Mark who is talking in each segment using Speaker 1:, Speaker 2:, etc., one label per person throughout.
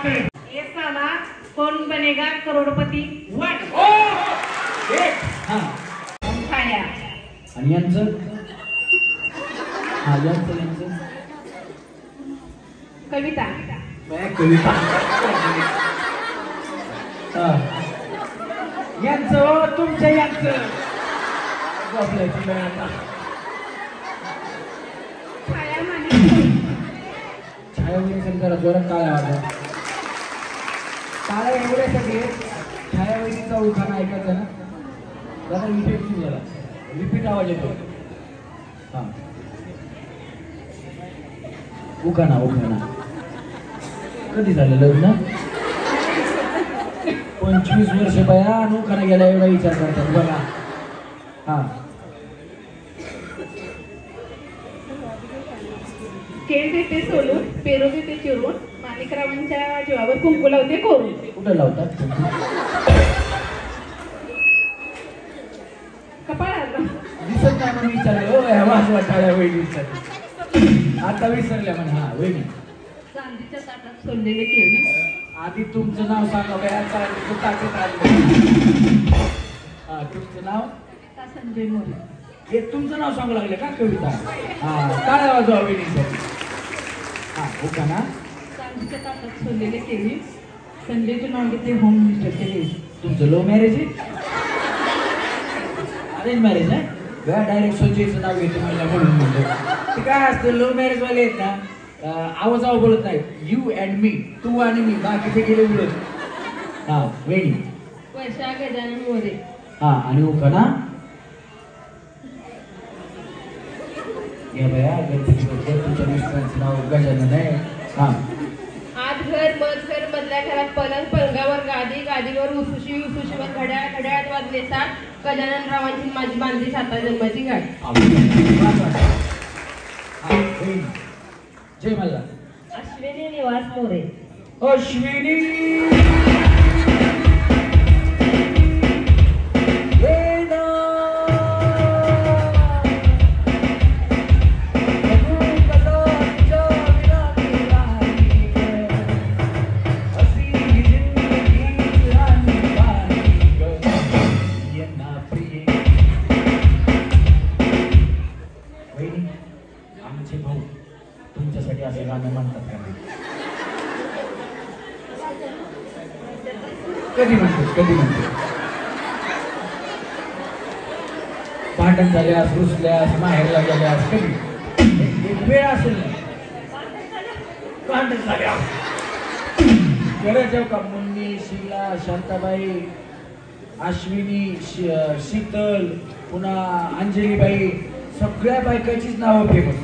Speaker 1: बात है।
Speaker 2: ये साला कौन बनेगा करोड़पती?
Speaker 1: वन ओ एक
Speaker 3: हां
Speaker 2: छाया
Speaker 3: आणि यांचं हां यांचं
Speaker 2: कविता
Speaker 3: काय कविता हां यांचं तुमच्या यांचं आपल्या तुला आता
Speaker 2: छाया माने
Speaker 3: छायावहिनी जरा जोरात टाळ्या वाजवा टाळ्या एवढ्यासाठी छायावहिनीचा उखाणा ऐकायचा ना जरा इफेक्टिव्ह झाला रिपीट आवाज येतो हां उखाणा कधी झालं लग्न 25 वर्ष बया आणि उखाणा गेला एवढा विचार करतात बघा हां
Speaker 2: केळ देते सोलून पेरू देते चिरून माणिकरावांच्या जीवावर कुंकू लावते कोरून.
Speaker 3: कुठं लावतात
Speaker 2: कपाळाला
Speaker 3: दिसत नाही म्हणून विचारलं हो वाजवा टाळ्या वहिनी आता विसरल्या म्हणे हा वहिनी
Speaker 2: चांदीच्या ताटात सोडलेले केळी.
Speaker 3: आधी तुमचं नाव सांगा बयाचा ताकद हा तुमचं नाव
Speaker 2: संजय मोरे.
Speaker 3: हे तुमचं नाव सांगू लागले का कविता हा टाळ्या वाजवा वहिनीसाठी हा हो ना
Speaker 2: चांदीच्या ताटात सोडलेले केळी. संजयचे नाव घेतले होम मिनिस्टर केले.
Speaker 3: तुमचं लव्ह मॅरेज आहे अरेंज मॅरेज आहे बया डायरेक्ट संजयचं नाव घेते मला म्हणून म्हणतो ते काय असतं लव्ह मॅरेज वाले आहेत ना आवाजावर बोलत नाही यू अँड मी तू आणि मी बाकीचे गेले बोलत हा वेणी
Speaker 2: वर्षा गजानन मोरे.
Speaker 3: हा आणि उखाणा या बया गणपती तुमच्या मिस्टरांचं नाव गजानन आहे हा
Speaker 2: आत घर मध घर मधल्या घरात पलंग पलंगावर गादी गादीवर उफुशी उफुशीवर घड्याळ घड्याळात वाजले सात गजानन रावांची माझी बांधली साता जन्माची गाठ.
Speaker 3: जय मल्ला.
Speaker 2: अश्विनी निवास मोरे.
Speaker 3: अश्विनी आमचे भाऊ तुमच्यासाठी असे गाणं म्हणतात का कधी म्हणतो भांडण झाल्यास रुसल्यास माहेरला गेल्यास कधी एक वेळ असेल ना भांडण झाल्यास का मुन्नी शीला शांताबाई अश्विनी शीतल पुन्हा अंजलीबाई सगळ्या बायकांचीच नावं फेमस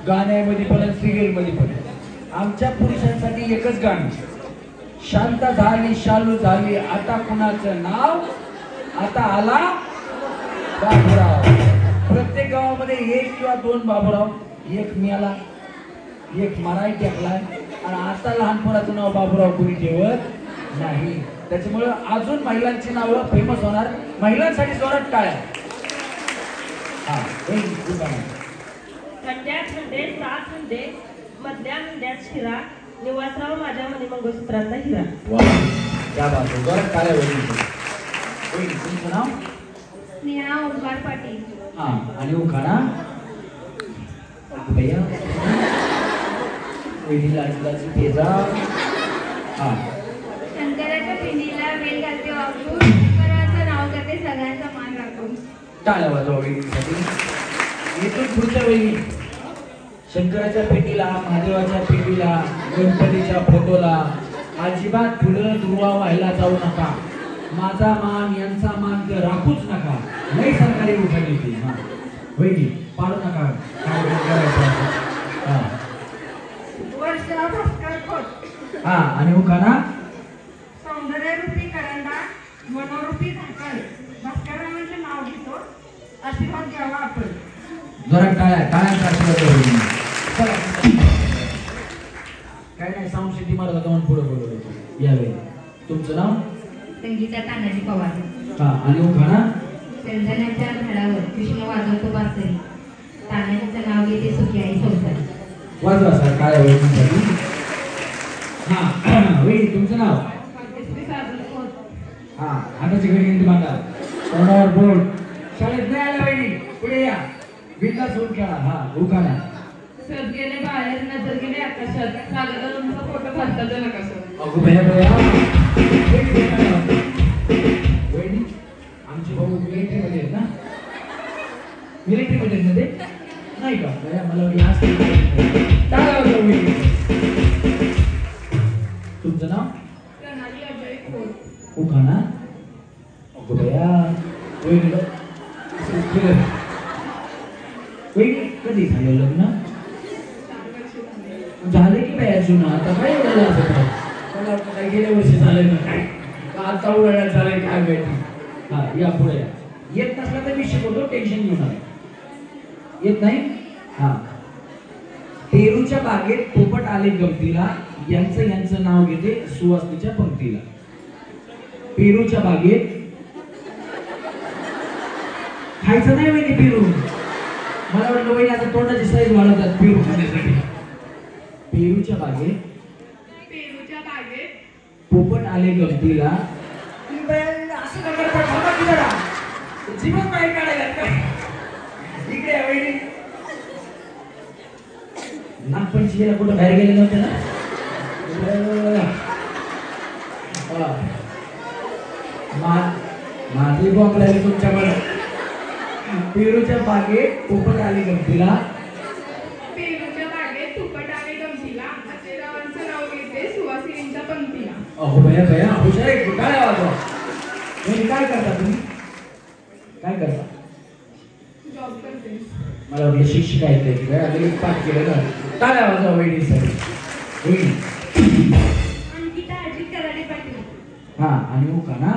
Speaker 3: गाण्यामध्ये पण सिरियलमध्ये पण. आमच्या पुरुषांसाठी एकच गाणं शांत झाली शालू झाली आता कुणाचं नाव आता आला बाबूराव. प्रत्येक गावामध्ये एक किंवा दोन बाबूराव एक मिळाला एक मराठी टाकलाय आणि आता लहानपणाचं नाव बाबूराव कोणी ठेवत नाही. त्याच्यामुळे अजून महिलांची नावं फेमस होणार. महिलांसाठी जोरात टाळ्या. हा
Speaker 2: खंड्यात खंडे सात खंडे मधल्या खंड्यात शिरा निवासराव माझ्या मनी मंगळसूत्रातला हिरा.
Speaker 3: त्या बाजू जोरात टाळ्या वहिनी. तुमचं नाव
Speaker 2: स्नेहा ओंकार पाटील.
Speaker 3: हा आणि उखाणा भैया वहिनीला आजूबाजू तेजा हा
Speaker 2: शंकराच्या पिंडीला वेल घालते वापरून शंकराचं नाव करते सगळ्यांचा मान राखून.
Speaker 3: टाळ्या वाजवा वहिनीसाठी. इथून पुढच्या वहिनी शंकराच्या पेटीला महादेवाच्या पेटीला गणपतीच्या फोटोला अजिबात फुलं दुर्वा व्हायला जाऊ नका. माझा मान यांचा मान तर राखूच नका. नाही सरकारी उठाली ती हा वहिनी पाडू नका काय करायचं हा आणि उखाणा
Speaker 2: सौंदर्यरूपी करंडा मनोरूपी झाकण भास्कररावांचे नाव घेतो आशीर्वाद घ्यावा आपण.
Speaker 3: जोरात टाळ्यांचा आशीर्वाद. काय नाही सांस्कृतिक मला जाऊन पुढे बोलवलं यावेळी. तुमचं नाव
Speaker 2: संगीता तानाजी पवार.
Speaker 3: हा आणि उखाणा
Speaker 2: शेंगदाण्याच्या झाडावर कृष्ण वाजवतो बासरी तानाजीचं नाव घेते सुखी आई संसारी.
Speaker 3: वाजवा सर काय हा वहिनी तुमचं नाव
Speaker 2: भाग्यश्री साधू खोत.
Speaker 3: हा हाताची घडी बांधा तोंडावर बोट शाळेत नाही आल्या वहिनी पुढे या बिंदास होऊन खेळा हा उखाणा
Speaker 2: सत गेले बाहेर नजर गेले आकाशात सागरला तुमचा फोटो भारताचा नका सर.
Speaker 3: अगो भया भया वहिनी आमचे भाऊ मिलिटरी मध्ये आहेत ना मिलिटरी मध्ये आहेत ना ते नाही का भया मला वाटलं आज तुमचं नाव
Speaker 2: प्रणाली अजय खोत.
Speaker 3: उखाणा अगो भया वहिनीला वहिनी कधी झालं लग्न
Speaker 2: 4 वर्ष झाले.
Speaker 3: झालं की काय अजून आता काय झालं असं काय मला वाटतं काय गेल्या वर्षी झालं ना काय का आता उन्हाळ्यात झालंय काय माहिती हा या पुढे या येत नसला तर मी शिकवतो टेन्शन घेऊ नका येत नाही हा पेरूच्या बागेत पोपट आले गमतीला यांचं नाव घेते सुवासनीच्या पंक्तीला पेरूच्या बागेत खायचं नाही वहिनी पेरू मला वाटलं वहिनी आता तोंडाची साईज वाढवतात पेरू खाण्यासाठी पेरूच्या बागेत
Speaker 2: पेरूच्या बागेत
Speaker 3: पोपट आले गमतीला असं का करता थांबा की जरा जीवन बाहेर काढायला काय इकडे या वहिनी नागपंचमीला कुठं बाहेर गेले नव्हते ना माझे बॉम्ब लागले तुमच्याकडे पेरूच्या बागेत पोपट आले गमतीला
Speaker 2: पेरूच्या बागेत तुपट आले गमतीला अजयरावांचं नाव घेते सुवासिनींच्या पंक्तीला.
Speaker 3: अहो भया भया हुशार आहे काय वाजवा काय करता तुम्ही काय करता
Speaker 2: जॉब करते.
Speaker 3: मला वाटलं शिक्षिका आहेत त्याची काय आता एक पाठ केलं ना टाळ्या वाजवा वहिनीसाठी वहिनी
Speaker 4: अंकिता अजित कराडे पाटील.
Speaker 3: हा आणि उखाणा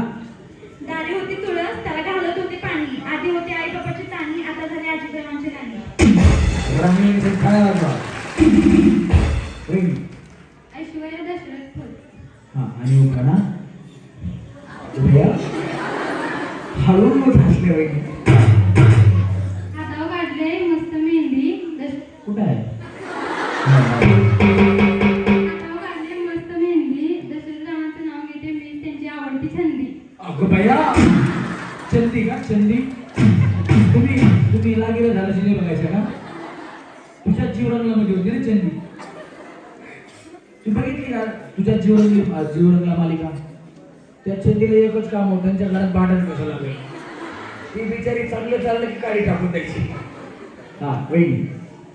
Speaker 4: दारी होती तुळस त्याला घालत होते पाणी आधी होते आई बाबाची चाणी आता झाले आजीबाबांची राणी.
Speaker 3: ग्रामीण टाळ्या वाजवा वहिनी
Speaker 4: ऐश्वर्या दशरथ खोत.
Speaker 3: हा आणि उखाणा भैया हळून मग हसले वहिनी
Speaker 4: हातावर काढले मस्त मेहंदी
Speaker 3: कुठं आहे
Speaker 4: हातावर काढले मस्त मेहंदी दशरथरावांचं नाव घेते मी त्यांची आवडती छंदी.
Speaker 3: अगं भैया चंदी का चंदी तुम्ही लागेल झालं सिनेमा बघायचं का तुझ्या जीवरंगला मध्ये होती रे चंदी तू बघितली का तुझ्या जीवरंगला मालिका त्या चंदीला एकच काम होतं त्यांच्या घरात भांडण कसं लागलं ती बिचारी चांगलं चाललं की काळी टाकून द्यायची हा वहिनी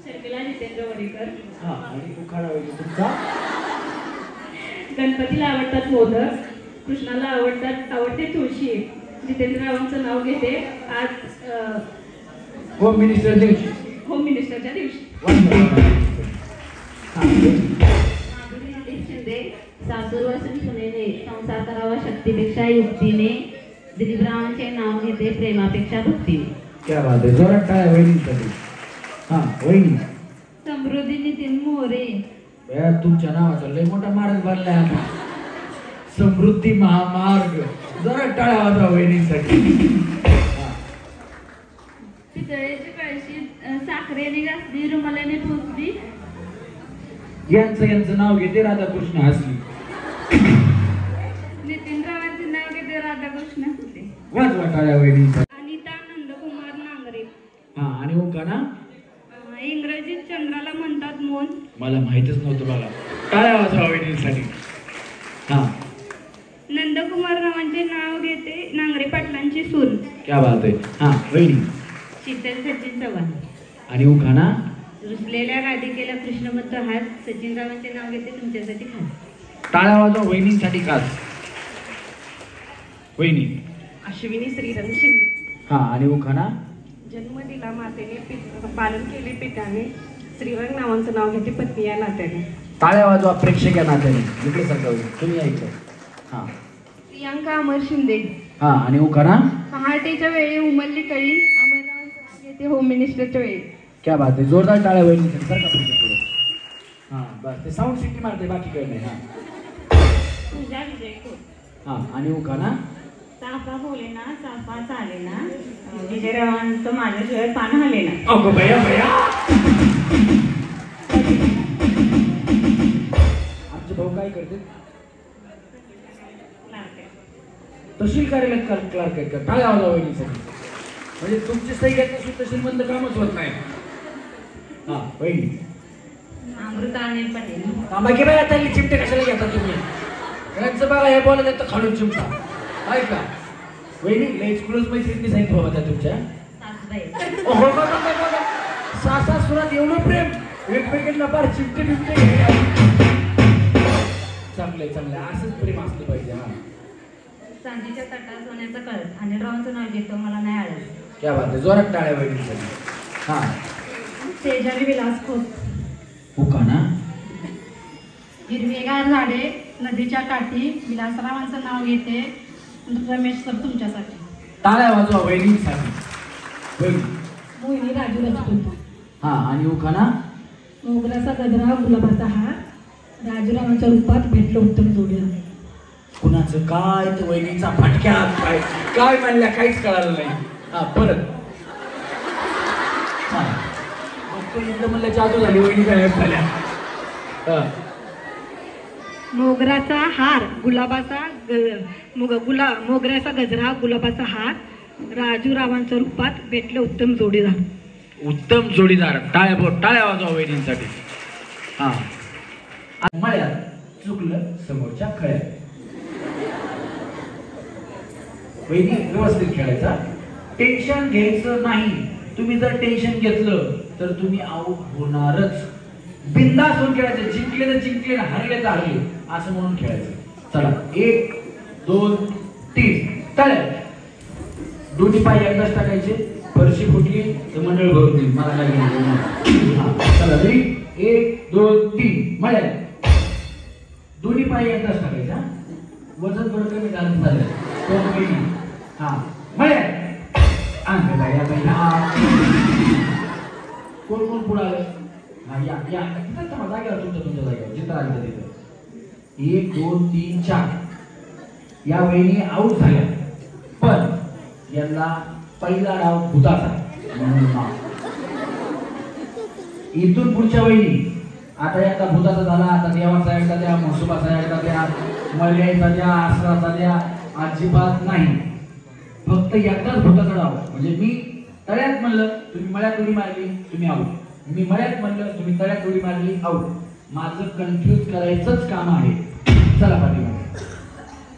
Speaker 5: शर्मिला जितेंद्र वडेकर.
Speaker 3: हा आणि उखाणा वहिनी तुमचा
Speaker 5: गणपतीला आवडतात मोदक कृष्णाला आवडते तुळशी जितेंद्ररावांचं नाव घेते आज
Speaker 3: होम मिनिस्टर दिवशी
Speaker 5: होम मिनिस्टरच्या दिवशी.
Speaker 4: माधुरी दिलीप शिंदे सासूरवासून सुनेने संसार करावा शक्तीपेक्षा युक्तीने दिलीपरावांचे नाव घेते प्रेमापेक्षा भक्तीने.
Speaker 3: क्या बात आहे जोरात टाळ्या वहिनीसाठी हा वहिनी
Speaker 4: समृद्धी नितीन मोरे.
Speaker 3: भैया तुमच्या नावाचा लय मोठा मार्ग बनलाय आता समृद्धी महामार्ग जरा टाळ्या वाजवा वहिनीसाठी
Speaker 4: पितळेची कळशी साखरेने घासली रुमालाने पोचली.
Speaker 3: यांचं नाव घेते राधाकृष्ण हसली
Speaker 4: नितीनरावांचे नाव घेते राधाकृष्ण फुले.
Speaker 3: वाजवा टाळ्या वहिनीसाठी
Speaker 4: अनिता नंदकुमार नांगरे.
Speaker 3: हा आणि उखाणा
Speaker 4: इंग्रजीत चंद्राला म्हणतात मोन.
Speaker 3: मला माहितच नव्हतं बघा टाळ्या वाजवा वहिनीसाठी हा
Speaker 4: नंदकुमार रावांचे नाव घेते नांगरे पाटलांची सून.
Speaker 3: क्या बात आहे हा वहिनी
Speaker 4: शीतल सचिन चव्हाण.
Speaker 3: आणि उखाणा
Speaker 4: रुसलेल्या राधिकेला कृष्णमंत हात सचिनरावांचे नाव घेते तुमच्यासाठी खास.
Speaker 3: टाळ्या वाजवा वहिनीसाठी खास वहिनी
Speaker 5: अश्विनी श्रीरंग शिंदे.
Speaker 3: हा आणि उखाणा
Speaker 5: जन्म दिला मातेने पालन केले पित्याने श्रीरंग नावांचं नाव घेते पत्नी या नात्याने.
Speaker 3: टाळ्या वाजवा प्रेक्षक या नात्याने इकडे सरकार तुम्ही ऐकलं हा
Speaker 2: प्रियांका अमर शिंदे.
Speaker 3: हा आणि उखाणा
Speaker 2: पहाटेच्या वेळी उमलली कळी अमररावांचं नाव घेते होम मिनिस्टरच्या वेळी.
Speaker 3: क्या बात आहे जोरदार टाळ्या वहिनीसाठी बरं का पुढे हा बस ते साऊंड सिटी मारते बाकी काही नाही हा
Speaker 4: पूजा विजय खोत.
Speaker 3: हा आणि उखाणा
Speaker 4: चाफा बोलेना चाफा चालेना विजयरावांचं माझ्याशिवाय पान हलेना.
Speaker 3: अगो भैया भैया आमचे भाऊ काय करते तहसील कार्यालयात क्लार्क आहेत का? टाळ्या वाजवा वहिनीसाठी. म्हणजे तुमची सही घेत नसून तहसील मधलं कामच होत नाही. हा वहिनी
Speaker 5: अमृता अनिल पाटील.
Speaker 3: थांबा की बाई, आता चिमटे कशाला घेता तुम्ही? यांचं बघा हे बोलत आहेत तर खालून चिमटा आहे का? वहिनी लईच क्लोज मैत्रिणी सांगितलं बाबा त्या तुमच्या. हो बघा सासा सुरात एवढं प्रेम एकमेकांना फार चिमटे बिमटे चांगले चांगले असंच प्रेम असलं पाहिजे. हा
Speaker 5: चांदीच्या ताटात सोन्याचा कळस अनिलरावांचं नाव घेतो मला नाही आलं.
Speaker 3: क्या बात आहे, जोरात टाळ्या वहिनीसाठी. हा
Speaker 5: तेजावी विलास खोत.
Speaker 3: हो का ना?
Speaker 5: हिरवेगार झाडे नदीच्या काठी विलासरावांचं नाव घेते रमेश सर तुमच्यासाठी.
Speaker 3: टाळ्या वाजवा वहिनीसाठी. वहिनी
Speaker 5: मोहिनी राजू राजपूत.
Speaker 3: हा आणि उखाणा
Speaker 5: मोगऱ्याचा गजरा गुलाबाचा हार राजूरावांच्या रूपात भेटलं उत्तम जोडीदार.
Speaker 3: कुणाचं काय तर वहिनीचा फटक्या काय काय म्हणल्या काहीच कळालं नाही. हा परत हा एकदम म्हणलं जादू झाली वहिनी काय झाल्या. हा
Speaker 5: मोगऱ्याचा हार गुलाबाचा मोगऱ्याचा गजरा गुलाबाचा हार राजूरावांच्या रूपात भेटलं उत्तम जोडीदार.
Speaker 3: उत्तम जोडीदार. टाळ्या वाजवा वहिनींसाठी. हा मळ्यात चुकलं समोरच्या खळ्यात. वहिनी व्यवस्थित खेळायचा. टेन्शन घ्यायचं नाही. तुम्ही जर टेन्शन घेतलं तर तुम्ही आऊट होणारच. बिंदास होऊन खेळायचं. जिंकले तर जिंकले, हरले तर हरले असं म्हणून खेळायचं. चला 1 2 3 टाळ्या. दोन्ही पाय एकदाच टाकायचे. फरशी फुटली तर मंडळ भरून देईल, मला काय घ्यायचं. चला रेडी 1 2 3 मळ्या. दोन्ही पाय एकदाच टाकायचे. वजन थोडं कमी झालं. हा मळ्या. कोण कोण पुढे आलं? हा या या जागेवर तुमच्या जागेवर जिथं आलं तिथं. 1 2 3 4 या वहिनी आऊट झाल्या. पण यांना पहिला डाव भूताचा म्हणून नाव. इथून पुढच्या वहिनी आता एकदा भूताचा झाला. आता देवाचा एकदा द्या, महसुबाचा एकदा द्या, मर्यादेचा द्या, आसराचा द्या. अजिबात नाही. फक्त एकदाच भूताचा डाव. म्हणजे मी तळ्यात म्हणलं तुम्ही मळ्यात उडी मारली तुम्ही आऊट. मी मळ्यात म्हणलं तुम्ही तळ्यात उडी मारली आऊट. माझं कन्फ्यूज करायचंच काम आहे. चला पाठीमागे.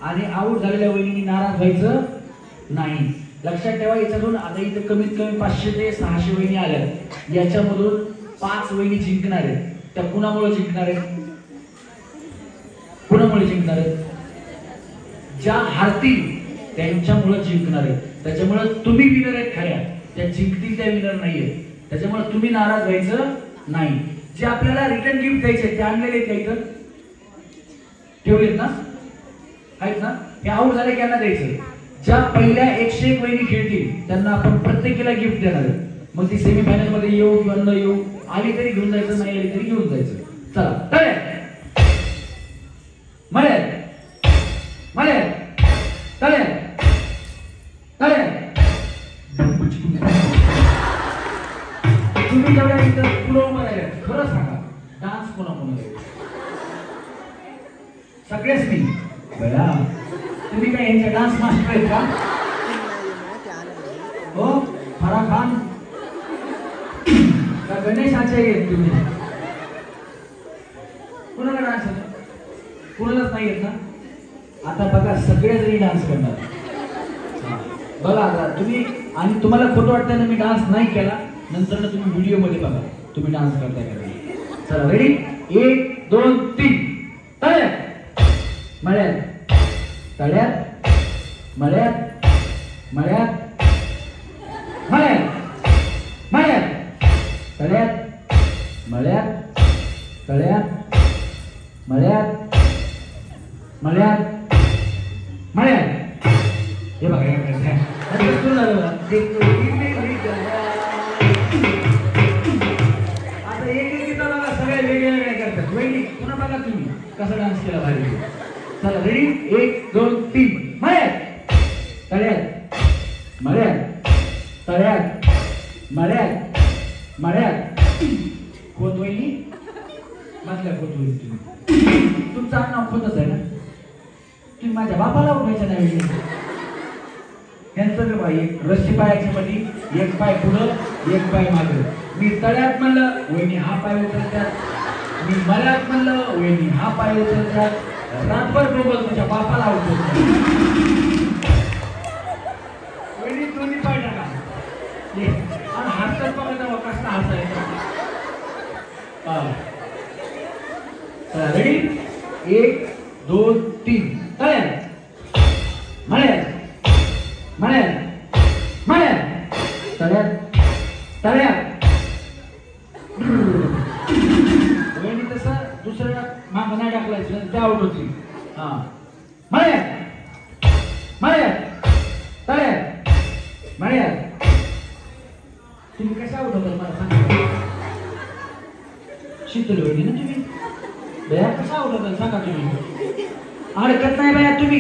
Speaker 3: आणि आऊट झालेल्या वहिनी नाराज व्हायचं नाही. लक्षात ठेवा याच्यातून आता इथं कमीत कमी 500 ते 600 वहिनी आल्या. याच्यामधून 5 वहिनी जिंकणार आहेत. त्या कुणामुळे जिंकणार आहेत? कुणामुळे जिंकणार आहेत? ज्या हारतील त्यांच्यामुळे जिंकणार आहेत. त्याच्यामुळे तुम्ही विनर आहेत खऱ्या. त्या जिंकतील त्या विनर नाहीये. त्याच्यामुळे तुम्ही नाराज व्हायचं नाही. जे आपल्याला रिटर्न गिफ्ट द्यायचे ते आणलेले आहेत काही तर ठेवलेत ना? आहेत ना? हे आऊट झाले की यांना द्यायचं. ज्या पहिल्या 101 वहिनी खेळतील त्यांना आपण प्रत्येकीला गिफ्ट देणार आहे. मग ती सेमीफायनल मध्ये येऊ किंवा न येऊ, आली तरी घेऊन जायचं, नाही आली तरी घेऊन जायचं. चला तळ्यात मळ्यात मळ्यात तळ्यात तळ्यात. तुम्ही जेवढ्या इथं पुढं उभं राहिल्या खरं सांगा डान्स कोणा कोणा सगळेच मी बया. तुम्ही काय यांच्या डान्स मास्टर आहेत का? हो फराह खान का गणेश आचार्य आहेत तुम्ही? कुणाला डान्स येतो? कुणालाच नाही येत ना? आता बघा सगळे जरी डान्स करणार. बघा आता तुम्ही. आणि तुम्हाला खोटं वाटतं ना मी डान्स नाही केला, नंतर तुम्ही व्हिडिओ मध्ये बघा तुम्ही डान्स करताय का. चला रेडी 1 2 3 तळ्यात मळ्यात तळ्यात मळ्यात मळ्यात मळ्यात मळ्यात तळ्यात मळ्यात तळ्यात मळ्यात मळ्यात मळ्यात. हे बघा आता एक गीता बघा सगळ्या वेगवेगळ्या करतात. वहिनी पुन्हा बघा तुम्ही कसा डान्स केला भारी. चला रेडी 1 2 3 मळ्यात तळ्यात मळ्यात तळ्यात मळ्यात मळ्यात. खोत वहिनी मधल्या खोत वहिनी. तुम्ही तुमचं नाव खोतच आहे ना? तुम्ही माझ्या बापाला उठायचं नाही. त्यांचं बाई एक रस्सी पायाच्या मध्ये एक पाय पुढं एक पाय मागं. मी तळ्यात म्हणलं वहिनी हा पाय उचलतात, मी मळ्यात म्हणलं वहिनी हा पाय उचलतात. रातभर बरोबर तुझ्या बापाला उचलतात. वहिनी दोन्ही पाय टाका आणि हसत बघा कसं हसायचं. रेडी 1 2 3 तळ्यात मळ्यात मळ्यात मळ्यात तळ्यात तळ्यात. वहिनी तसं दुसऱ्या मागं नाही टाकलायचं त्या आउट होती. हा मळ्यात मळ्यात तळ्यात मळ्यात. तुम्ही कशा आउट होतात मला सांगा. शीतल वहिनी ना तुम्ही बया कसा आउट होतात सांगा तुम्ही. अडकत नाही बाया तुम्ही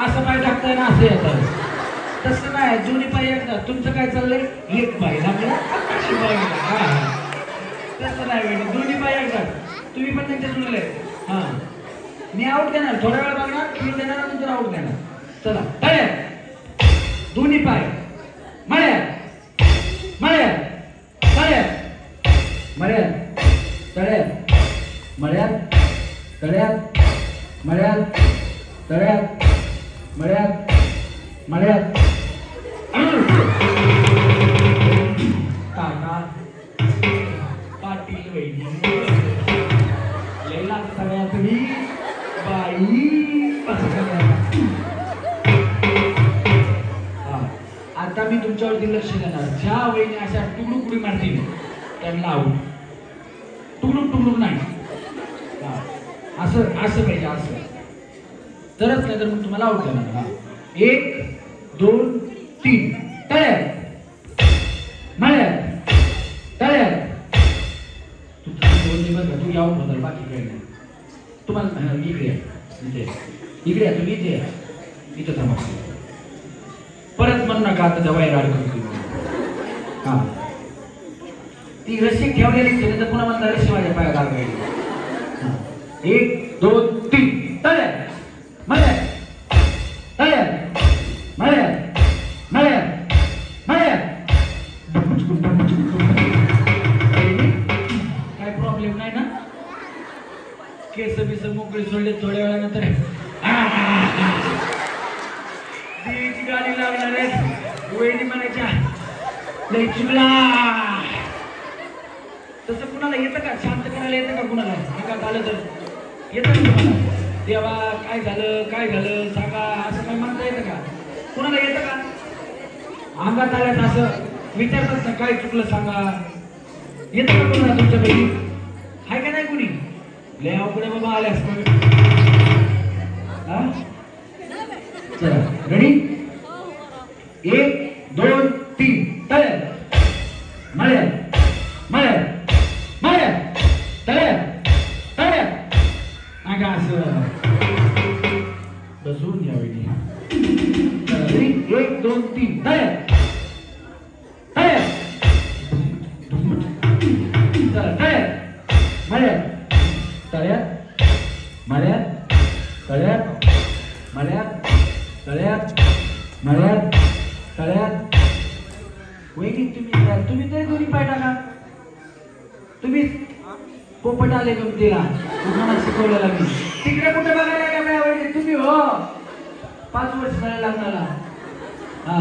Speaker 3: असं पाय टाकताय ना असं येतात. तसं नाही दोन्ही पाय एकदा. तुमचं काय चाललंय एक पाय लागला तसं नाही वहिनी दोन्ही पाय एकदा. तुम्ही पण त्यांच्या जुळले. हा मी आउट देणार थोड्या वेळ बघणार खेळ देणार नंतर आउट देणार. चला तळ्यात दोन्ही पाय मळ्यात मळ्यात तळ्यात मळ्यात तळ्यात मळ्यात तळ्यात मळ्यात तळ्यात मळ्यात मळ्यात. काका पाटील वहिनी लैला सगळ्या तुम्ही बाई आता मी तुमच्यावरती लक्ष देणार. ज्या वहिनी अशा टुकडूक उडी मारतील त्यांना आऊट. टुकडूक टुकडूक नाही असं असं पाहिजे असं तरच नाही तर मग तुम्हाला आऊट देणार. 1 2 3 तळ्यात मळ्यात तळ्यात. तू बोलली बघा तू आऊट होणार बाकी काही नाही. तुम्हाला इकडे इथे इकडे या तुम्ही इथे या इथं थांबा. परत म्हणू नका आता त्या बाहेर अडकून. हा ती रस्सी ठेवलेली तर पुन्हा मला रस्सी माझ्या पायात अडकायची. 1 2 3 तळ्यात मळ्यात तळ्यात मळ्यात मळ्यात मळ्यात. काय प्रॉब्लेम नाही ना. केस बिस मोकळी सोडले थोड्या वेळानंतर देवीची गाडी लागणार आहे. वहिनी म्हणायच्या लय चुकला. तसं कुणाला येतं का शांत करायला येतं का कुणाला एका झालं तर येतं का तुम्हाला. देवा काय झालं सांगा असं काय म्हणता येतं का कुणाला येतं का. अंगात आल्यात असं विचारतात ना काय चुकलं सांगा. येतं का कुणाला तुमच्यापैकी आहे का नाही कुणी. लय अवघड बाबा आल्यास चला रेडी 1 2 3 तळ्यात मळ्यात मळ्यात मळ्यात तळ्यात तळ्यात. नका असं बसवून घ्या वहिनी. 1 2 3 तळ्यात तळ्यात चला तळ्यात मळ्यात तळ्यात मळ्यात तळ्यात मळ्यात तळ्यात मळ्यात तळ्यात. वहिनी तुम्ही तरी दोन्ही पाय टाका. तुम्ही पोपट आले गमतीला तुम्हाला शिकवलेला मी. तिकडे कुठे बघायला काय वहिनी तुम्ही हो 5 वर्ष झाले लागणारा. हा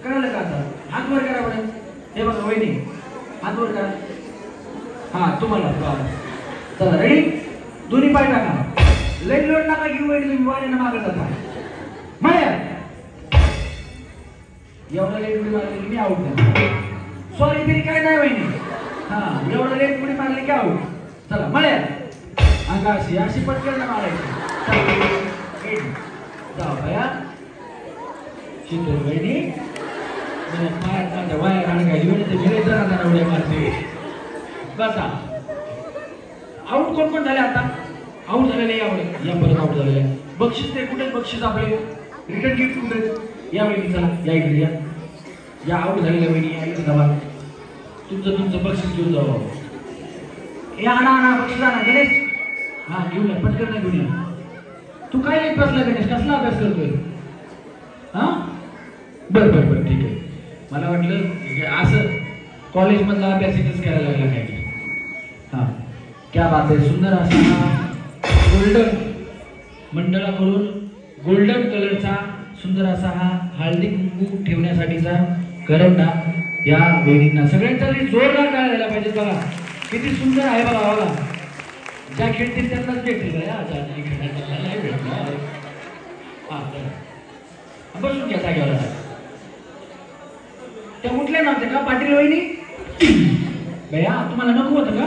Speaker 3: कळलं का आता. हात वर करा बरं. हे बघा वहिनी हात वर करा. हा तुम्हाला चला रेडी दोन्ही पाय टाका. लई लोड नका घेऊ वहिनी तुम्ही वाऱ्यानं मागत जाता. मळ्यात एवढा लेट उडी मारली मी आऊट झालो. सॉरी तरी काय नाही वहिनी. हा एवढा लेट उडी मारली की आऊट. चला मळ्यात अंगा अशी अशी पटकन मारायची. जाऊ बया शीतल वहिनी पायात माझ्या वाया घालून वहिनी तर जरा उड्या मारते. बसा आऊट कोण कोण झाले आता. आऊट झालेले यावेळी या परत आऊट झालेले. बक्षीस ते कुठे बक्षीस आपले रिटर्न गिफ्ट कुठे या वहिनी. चला या इकडे या आऊट झालेल्या वहिनी या इथे जावा. तुमचं बक्षीस घेऊन जाऊ. हे आणा बक्षीस आणा. गणेश हा घेऊन या पटकन नाही घेऊन या. तू काय लेट बसला गणेश कसला अभ्यास करतोय. हा बरं बरं बरं ठीक आहे. मला वाटलं की असं कॉलेजमधला अभ्यास इथंच करायला लागला काय की. हां क्या बात आहे. सुंदर असा हा गोल्डन मंडळाकडून गोल्डन कलरचा सुंदर असा हा हळदी कुंकू ठेवण्यासाठीचा करंडा या वहिनींना सगळ्यांचा जोरदार टाळ्या द्यायला पाहिजे. बघा किती सुंदर आहे बघा. बघा ज्या खेळतील त्यांनाच भेटेल का नाही भेटणार. हां बसून घ्या जागेवर. त्या उठल्या नव्हत्या का पाटील वहिनी? भैया तुम्हाला नको होतं का?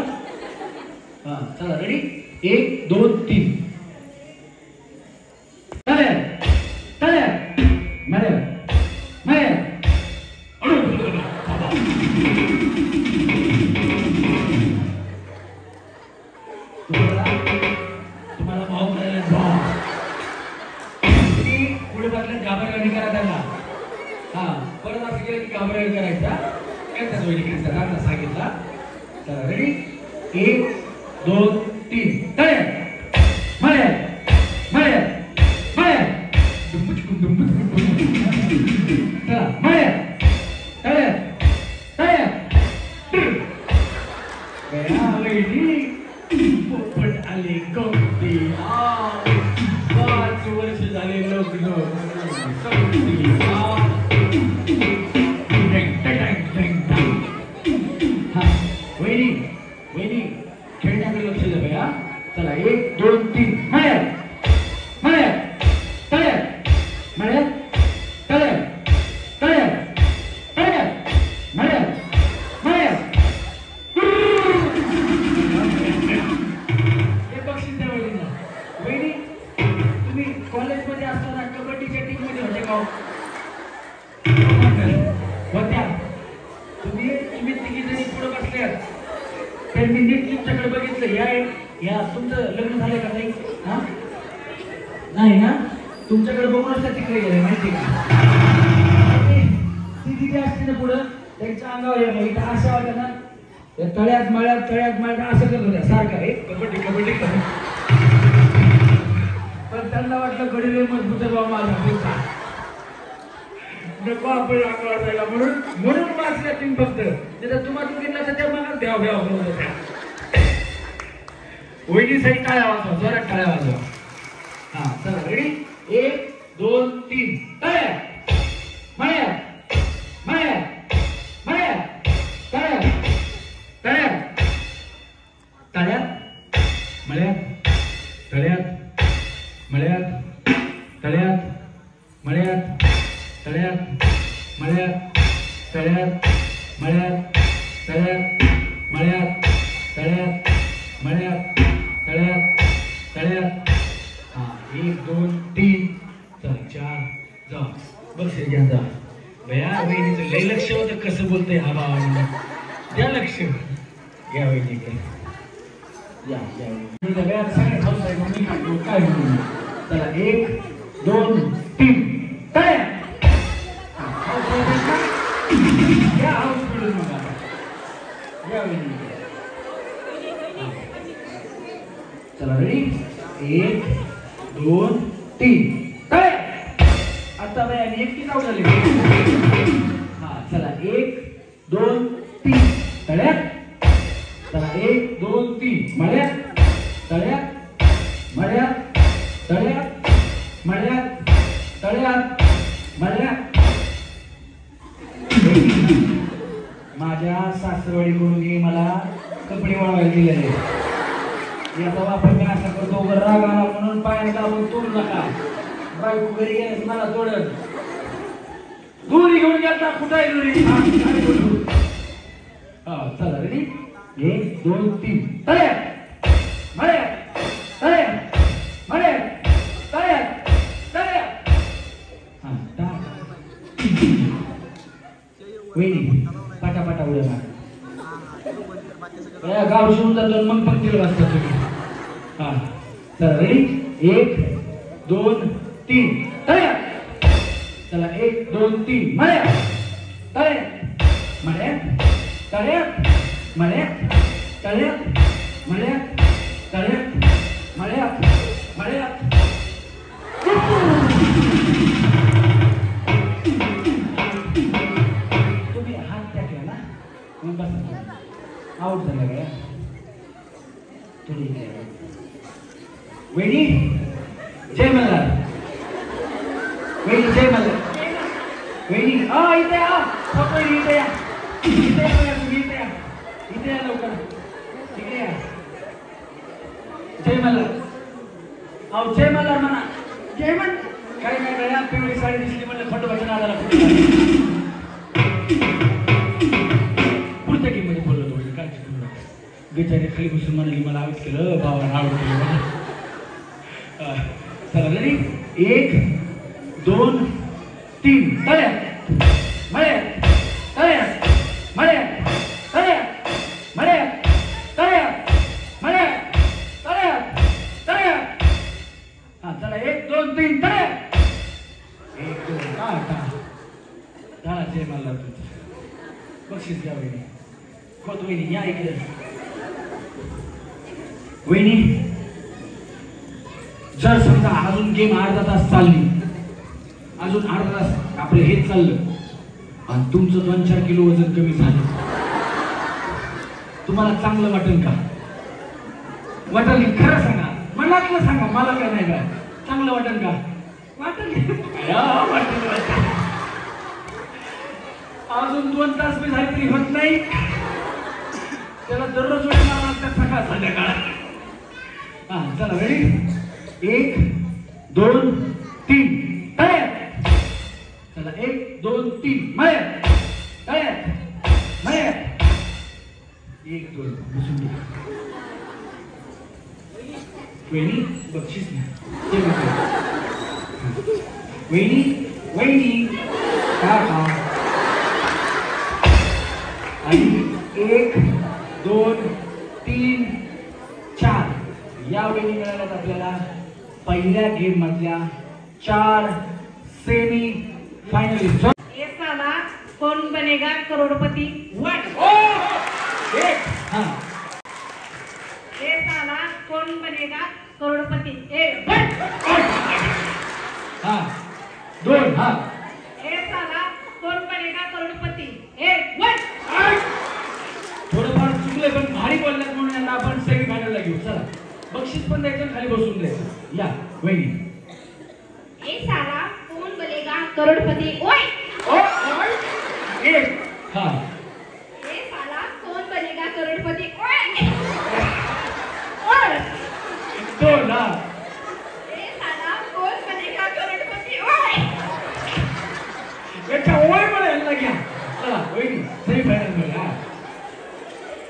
Speaker 3: हां चला रेडी 1 2 3 टाळ्या टाळ्या मॅडम मॅडम. तुम्हाला भाऊ म्हणाले भाऊ पुढे बसल्या घाबरगाडी करा त्यांना. हा परत असं केलं की घाबरगाडी करायचा त्यांच्याच वेळी दादा सांगितला. चला रेडी 1 2 3 टाळ्या माळ्या माळ्या माळ्या चला माळ्या टाळ्या टाळ्या. पोपट आले गवते 5 वर्ष झाले लग्न. हा वहिनी वहिनी खेळण्याकडे लक्ष द्या भैया. चला 1 2 3 माळ्या माळ्या टाळ्या माळ्या टाळ्या टाळ्या टाळ्या माळ्या माळ्या. हे बक्षीस द्या वहिनीला. वहिनी तुम्ही कॉलेजमध्ये असताना कबड्डीच्या टीममध्ये होते का होत्या? तुम्ही तिघी जणी पुढे बसल्यात तर मी नीट तुमच्याकडे बघितलं. या तुमचं लग्न झालं का नाही? हा नाही ना? तुमच्याकडे बघूनच त्या तिकडे गेले माहिती का? ती तिथे असते ना पुढं त्यांच्या अंगावर इथं अशा होत्या ना त्या तळ्यात मळ्यात असं करत होत्या सारखं आहे कबड्डी कबड्डी कबड्डी. पण त्यांना वाटलं गडीले मजबूत बाबा माझा नको आपण अंगावर जायला म्हणून वाचल्या तुम्ही फक्त. नाही तुम्हाला तुम्ही तर त्या मनात द्याव घ्याव होत्या. वहिनी सही टाळ्या वाजवा जोरात टाळ्या वाजवा. हा चला रेडी 1 2 3 टाळ्या माळ्या माळ्या माळ्या टाळ्या टाळ्या टाळ्यात मळ्यात तळ्यात मळ्यात तळ्यात मळ्यात तळ्यात मळ्यात तळ्यात मळ्यात तळ्यात मळ्यात तळ्यात मळ्यात तळ्यात तळ्यात. हा 1 2 3 चला 4 जा बक्षीस घ्या जा. भैया वहिनीचं लय लक्ष होतं कसं बोलतंय हा भावा. द्या लक्ष घ्या वहिनीकडे. या या सगळ्यात हाऊस आहे मग मी काय म्हणून. चला 1 2 3 टाळ्या. या हाऊस मिळून मग आता या वहिनी. चला रेडी 1 2 3 टाळ्या. आता बाई आणि एकटी जाऊ झाली. हा चला 1 2 3 तळ्यात. चला 1 2 3 मळ्यात तळ्यात मळ्यात तळ्यात मळ्यात तळ्यात मळ्यात. माझ्या सासरवाडीकडून हे मला कपडे वळवायला दिलेले. याचा वापर मी असा करतो राग आला म्हणून पायाला आपण तोडू नका. बायको घरी गेल्यास मला तोडत दुरी घेऊन गेला कुठं आहे दुरी. हा चला रेडी 1 2 3 तळ्यात मळ्यात तळ्यात मळ्यात तळ्यात तळ्यात. हा वहिनी पाटापाटा उड्या मार. गाव शिवून जातो मग पंक्तीला वाजता तुम्ही. हा चला रेडी 1 2 3 तळ्यात. चला 1 2 3 मळ्यात तळ्यात मळ्यात तळ्यात मळ्यात तळ्यात मळ्यात तळ्यात मळ्यात मळ्यात. आउट झाला का थोडी वहिनी जय मल्हार वहिनी जय मल्हार वहिनी इथे या वहिनी इथे या इथे या तुम्ही इथे या लवकर इकडे या जय मल्हार अहो जय मल्हार म्हणा जय म्हण काही नाही गळ्या पिवळी साडी दिसली म्हणलं खंडोबाच्या नादाला पुढच्या गेम मध्ये बोललो होतो काय बेचारे खाली बसून म्हणाली मला आवाज केलं भावाला आवड केलं चला रेडी 1 2 3 तळ्या मळ्या तळ्या मळ्या तळ्या मळ्या तळ्या मळ्या तळ्या तळ्या हा चला 1 2 3 तळ्या 1 2 जय मल्हार तुमचं बक्षीस घ्या वहिनी खोत वहिनी या इकडे वहिनी जर समजा अजून गेम अर्धा तास चालली अजून अर्धा तास आपलं हेच चाललं आणि तुमचं 2-4 किलो वजन कमी झालं तुम्हाला चांगलं वाटेल का वाटेल खरं सांगा मनातलं सांगा मला काय नाही काय चांगलं वाटेल का वाटेल अजून 2 तास बी झाले तरी होत नाही त्याला दररोज वेळ लागतात सकाळ संध्याकाळ हा चला रेडी 1 2 3 तळ्या चला 1 2 3 मळ्या तळ्या मळ्या 1 2 बसून घ्या वहिनी बक्षीस घ्या वहिनी वहिनी काका आणि 1 2 3 4 या वेळी मिळाल्यात आपल्याला पहिल्या गेम मधल्या 4 सेमी फायनलिस्ट
Speaker 5: ये साला कौन बनेगा करोड़पति
Speaker 1: 1 हाँ
Speaker 5: ये साला कौन बनेगा करोड़पति 1
Speaker 3: हाँ 2 हाँ
Speaker 5: ये साला कौन बनेगा करोड़पति 1
Speaker 3: थोडंफार चुकले पण भारी बोलल्यात म्हणून यांना आपण सेमी फायनलला घेऊ चला बक्षीस पण द्यायचं खाली बसून द्यायचं या वहिनी
Speaker 4: ए साला कौन बनेगा करोड़पति ओए
Speaker 3: एक हाँ
Speaker 4: ए साला कौन बनेगा करोड़पति ओए ओए
Speaker 3: 2 हाँ
Speaker 4: ए साला कौन बनेगा करोड़पति ओए
Speaker 3: बेटा ओए म्हणायला घ्या चला वहिनी सेमी फायनल मध्ये हा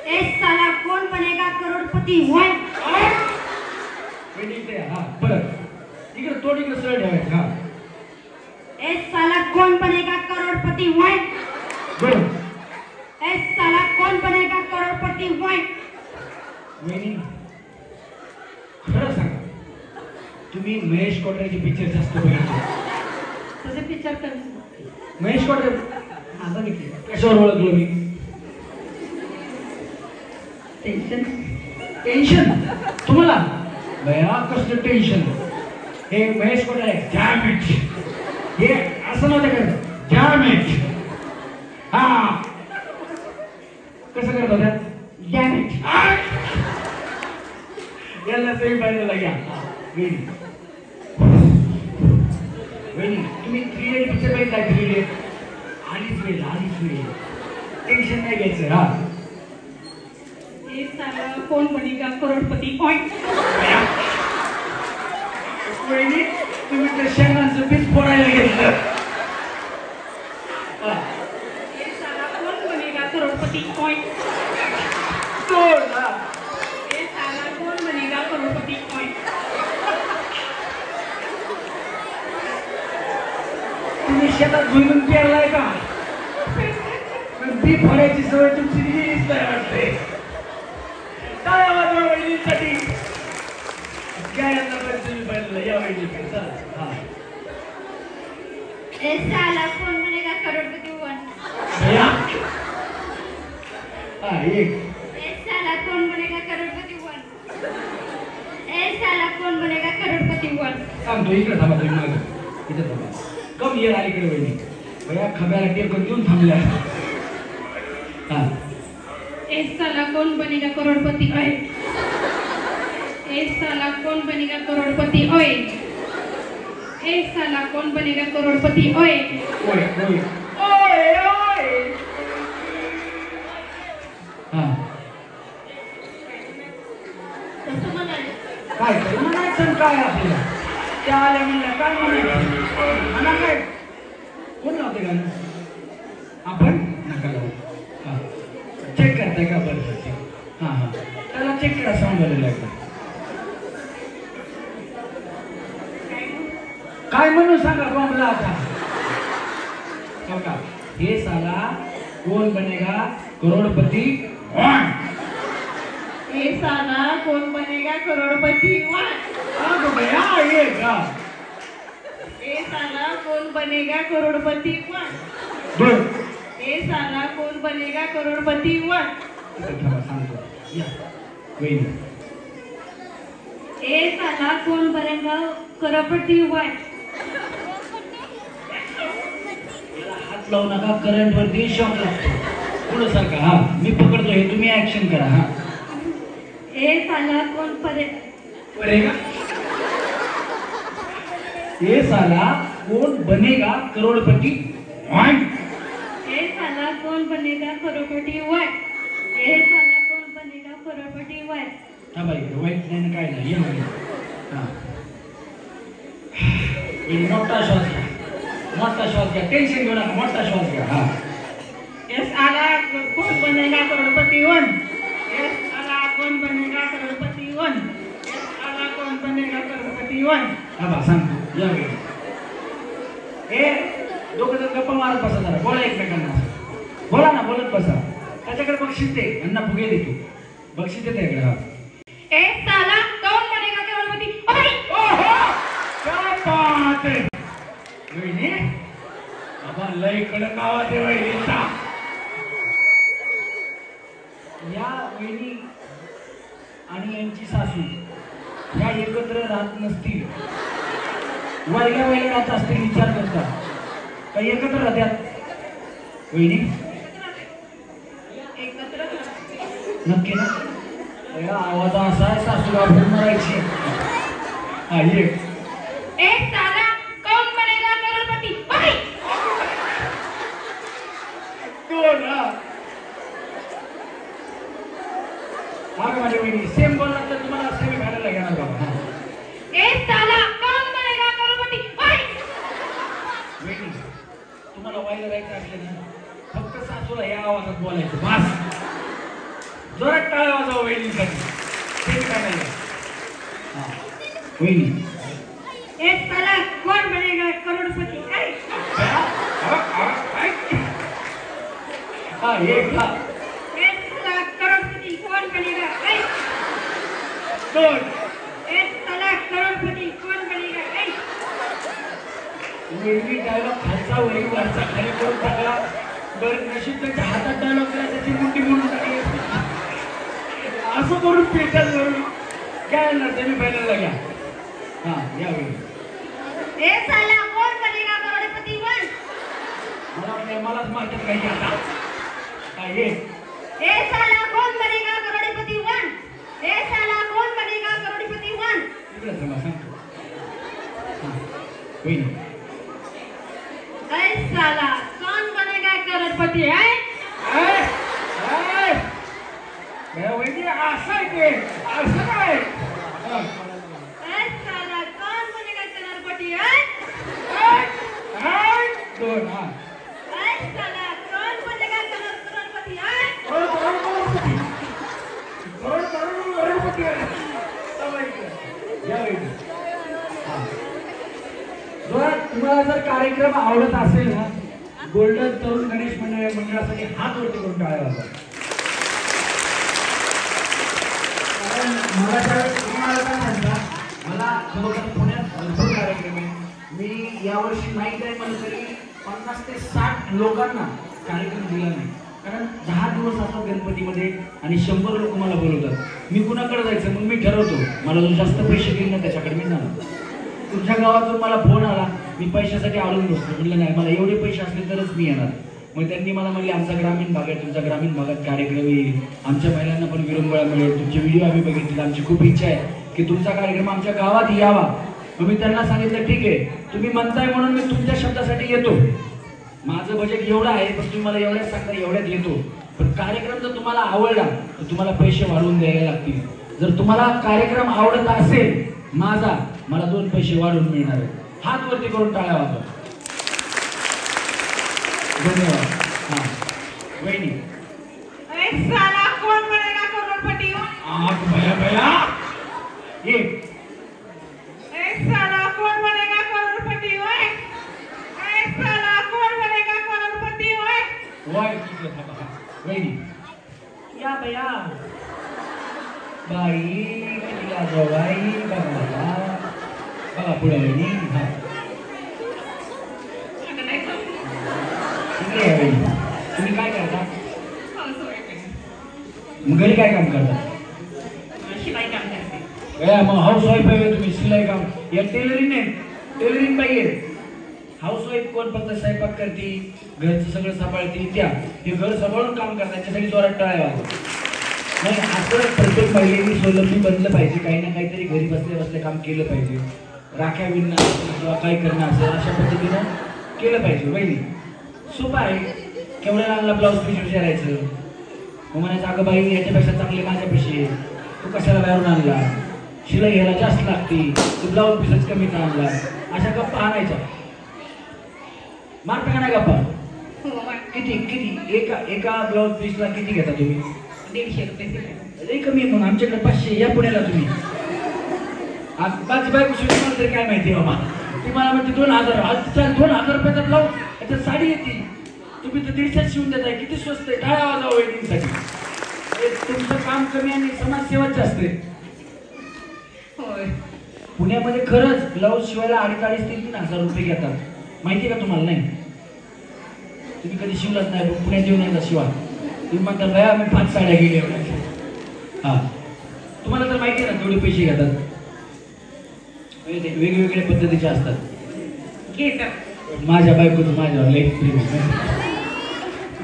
Speaker 4: ए साला कौन बनेगा करोड़पति ओए
Speaker 3: वहिनी इथे हा परत इकडे तोड इकडे सरळ ठेवायचं हा
Speaker 4: ए साला कौन बनेगा करोड़पति ओए
Speaker 3: 2
Speaker 4: ए साला कौन बनेगा करोड़पति ओए
Speaker 3: वहिनी खरं सांगा तुम्ही महेश कोटरेचे पिक्चर जास्त बघितले
Speaker 5: तुझे पिक्चर कर
Speaker 3: महेश कोटरे आता मी कशावर ओळखलो मी टेन्शन तुम्हाला बया कसलं टेन्शन हे महेश कोटरे डॅम इट हे असं नव्हतं करत डॅम इट हा कसं करत होत्या डॅम इट याला सेमी फायनलला घ्या वेणी तुम्ही 3 डेट पिक्चर बघितला 3 डेट आलीच वेळ टेन्शन नाही घ्यायचं हा
Speaker 5: ये साला कौन बनेगा करोड़पति पॉइंट
Speaker 3: वहिनी तुम्ही त्या शेंगांचं पीठ फोडायला घेतलं
Speaker 5: ये साला कौन बनेगा करोड़पति पॉइंट ये साला कौन बनेगा करोड़पति पॉइंट
Speaker 3: तुम्ही शेतात भुईमुग पेरलाय का पण ती फोडायची सवय तुमची दिलीच नाही वाटते काय आवाज वहिनीसाठी काय यांना तुम्ही पाहिलं या वहिनी चला हा
Speaker 4: ए साला कौन बनेगा करोड़पति ओए
Speaker 3: भैया हा एक
Speaker 4: ए साला कौन बनेगा करोड़पति ओए ए साला कौन बनेगा करोड़पति ओए
Speaker 3: सांगतो इकडे थांबा तुम्ही मागे इथे थांबा कम ये अलीकडे वहिनी भैया खब्याला टेकून देऊन थांबल्या हा
Speaker 5: एक साला कौन बनेगा करोड़पति ओए एक साला कौन बनेगा करोड़पति ओए एक साला कौन बनेगा करोड़पति ओए
Speaker 3: ओय ओय ओय ओय हा
Speaker 4: तसं म्हणाले.
Speaker 3: काय म्हणायचं काय आपल्याला त्या आल्या म्हणल्या काय म्हणायचं म्हणा काय कोण लावते गाणं आपण नका लावू हा चेक करताय का बरं हां हां त्याला चेक करा साऊंड झालेला आहे काय म्हणून सांगा बॉम्बला आता हो का हे साला कोण बनेगा करोडपती
Speaker 5: एक साला कौन बनेगा करोड़पति ओए
Speaker 3: ये का
Speaker 5: एक साला कौन बनेगा करोड़पति ओए
Speaker 3: बर
Speaker 5: एक साला कौन बनेगा करोड़पति ओए
Speaker 3: सांगतो या वहिनी
Speaker 4: ए साला कौन बनेगा करोड़पति ओए
Speaker 3: याला हात लावू नका करंट वरती शॉक लागतो पुढे सारखा हा मी पकडतो हे तुम्ही ऍक्शन करा हा
Speaker 4: ए साला कौन
Speaker 3: बनेगा ये साला कौन बनेगा करोड़पति
Speaker 4: ए साला कौन बनेगा करोड़पति ओए ए साला कौन बनेगा करोड़पति ओए
Speaker 3: हा बाई वाईट नाही ना काय नाही या बाई हा एक मोठा श्वास घ्या टेन्शन घेऊ नका मोठा श्वास घ्या हा
Speaker 5: एक साला कौन बनेगा करोड़पति ओए एक साला कौन बनेगा करोड़पति ओए एक साला कौन बनेगा करोड़पति ओए
Speaker 3: हा बा सांगतो या बाई हे दोघं जण गप्पा मारत बसा जरा बोला एकमेकांना बोला ना बोलत बसा त्याच्याकडे बक्षीस दे यांना फुगे दे तू बक्षीस दे त्याकडे हा
Speaker 2: एक साला कौन बनेगा करोड़पति ओए
Speaker 3: ओहो क्या बात है वहिनी बाबा लय कडक आवाज आहे वहिनीचा या वहिनी आणि यांची सासू या एकत्र राहत नसतील वाईला राहत असतील विचार करतात काही एकत्र राहतात वहिनी
Speaker 2: एकत्र
Speaker 3: नक्की ना या आवाज असा आहे सासूला भूक मारायची हा ये
Speaker 2: एक साला कौन बनेगा करोड़पति ओए
Speaker 3: दोन हा माझ्या वहिनी सेम बोलला तर तुम्हाला सेमी फायनलला घेणार बाबा हा
Speaker 2: एक साला कौन बनेगा करोड़पति ओए
Speaker 3: वहिनी तुम्हाला वाईला राहायचं असलं ना फक्त सासूला या आवाजात बोलायचं बस जोरात टाळ्या वाजवा वहिनीसाठी सेमी फायनल हा वहिनी
Speaker 4: एक साला कौन बनेगा करोड़पति ओए
Speaker 3: हा एक हा
Speaker 4: एक साला करोड़पति कौन बनेगा ओए
Speaker 3: दोन
Speaker 4: एक साला करोड़पति कौन बनेगा ओए
Speaker 3: वहिनी डायलॉग खालचा वरी वरचा खाली करून टाकला बरं नशीब त्याच्या हातात डायलॉग केला त्याची मुंडी मोडून टाकली असं करून पेटल वरून काय आणणार सेमी फायनलला घ्या हा या वहिनी
Speaker 4: ए साला कौन बनेगा करोड़पति ओए
Speaker 3: मला वाटतं मलाच मार्केट काही आता हा ये
Speaker 4: ए साला कौन बनेगा करोड़पति ओए ए साला कौन बनेगा करोड़पति ओए
Speaker 3: इकडे थांबा सांगतो हा वहिनी
Speaker 4: ए साला कौन बनेगा करोड़पति ओए
Speaker 3: ए, ए, ए, वहिनी असं आहे ते असं काय हा.
Speaker 4: ए साला कौन बनेगा करोड़पति ओए
Speaker 3: दोन हा
Speaker 4: ए साला कौन बनेगा करोड़पति ओए
Speaker 3: करोडपती आहे. या वहिनी. हा. जोरात तुम्हाला जर कार्यक्रम आवडत असेल ना गोल्डन तरुण गणेश मंडळासाठी हात वरती करून टाळ्या वाजवा. कारण मला तर तुम्हाला काय म्हणता मला खरोखर पुण्यात भरपूर कार्यक्रम आहे. मी यावर्षी नाही काय म्हणलं तरी 50 ते 60 लोकांना कार्यक्रम दिला नाही. कारण 10 दिवस असतात गणपतीमध्ये आणि 100 लोक मला बोलवतात. मी कुणाकडे जायचं मग मी ठरवतो मला जो जास्त पैसे देईल ना त्याच्याकडे मी जाणार. तुमच्या गावातून मला फोन आला मी पैशासाठी अडून बसतो म्हटलं नाही मला एवढे पैसे असले तरच मी येणार. मग त्यांनी मला म्हणले आमचा ग्रामीण भाग आहे, तुमचा ग्रामीण भागात कार्यक्रम येईल, आमच्या महिलांना पण विरंगुळा मिळेल, तुमचे व्हिडिओ आम्ही बघितले, आमची खूप इच्छा आहे की तुमचा कार्यक्रम आमच्या गावात यावा. मग मी त्यांना सांगितलं ठीक आहे, तुम्ही म्हणताय म्हणून मी तुमच्या शब्दासाठी येतो. माझं बजेट एवढं आहे, पण तुम्ही मला एवढ्याच सांगता एवढ्यात येतो. पण कार्यक्रम जर तुम्हाला आवडला तर तुम्हाला पैसे वाढवून द्यायला लागतील. जर तुम्हाला कार्यक्रम आवडत असेल माझा, मला 2 पैसे वाढवून मिळणार आहे. हात वरती करून टाळ्या वाजवा. धन्यवाद. हा वहिनी.
Speaker 5: साला कोण बनेगा करोडपती?
Speaker 3: आग भया भया ये.
Speaker 5: साला कोण बनेगा करोडपती? ओय साला कोण बनेगा करोडपती? ओय
Speaker 3: वाय वहिनी या बया बाई किती लाजवा बाई. बघा बघा पुढे वहिनी. हा इकडे या वहिनी. तुम्ही काय करता? मग घरी काय काम करता?
Speaker 5: शिलाई काम करते.
Speaker 3: मग हाऊस वाईफ आहे तुम्ही, शिलाई काम या टेलरिंग आहे, टेलरिंग पाहिजे. हाऊस वाईफ कोण फक्त स्वयंपाक करते, घरचं सगळं सांभाळते, त्या हे घर सांभाळून काम करतात, त्याच्यासाठी जोरात टाळ्या वाजवा. नाही असं प्रत्येक महिलेने स्वावलंबी बनलं पाहिजे, काही ना काहीतरी घरी बसल्या बसल्या काम केलं पाहिजे. राख्या विणणं असेल किंवा काय करणं असेल अशा पद्धतीनं केलं पाहिजे. वहिनी सोपं आहे, केवढ्या लागला ब्लाऊज पीस विचारायचं, मग म्हणायचं अगं बाई याच्यापेक्षा चांगले माझ्यापेक्षा, तू कशाला बाहेरून आणला, शिलाई घ्यायला जास्त लागते, तू ब्लाऊज पीसच कमीच आणला, अशा गप्पा आणायच्या. मारता का नाही गप्पा? किती किती एका ब्लाऊज पीसला किती घेता तुम्ही?
Speaker 5: 150 रुपये.
Speaker 3: लई कमी. मग आमच्याकडे 500. या पुण्याला तुम्ही. आज माझी बायको शिवाय मला तरी काय माहिती बाबा, ती मला म्हणते 2000. आज 2000 रुपयाचा ब्लाऊज, त्याच्यात साडी येते, तुम्ही तर 150 शिवून देताय, किती स्वस्त आहे. टाळ्या वाजवा वहिनींसाठी. तुमचं काम कमी आणि समाजसेवाच जास्त आहे.
Speaker 5: होय.
Speaker 3: पुण्यामध्ये खरंच ब्लाऊज शिवायला 2,500-3,000 रुपये घेतात, माहिती का तुम्हाला? नाही तुम्ही कधी शिवलाच नाही, पुण्यात येऊन एकदा शिवा. तुम्ही म्हणता भया मी 5 साड्या गेल्या एवढ्या. हा तुम्हाला तर माहिती आहे ना तेवढे पैसे घेतात, वेगवेगळ्या पद्धतीचे असतात.
Speaker 5: घेतात.
Speaker 3: माझ्या बायकोचं माझ्यावर लई प्रेम आहे.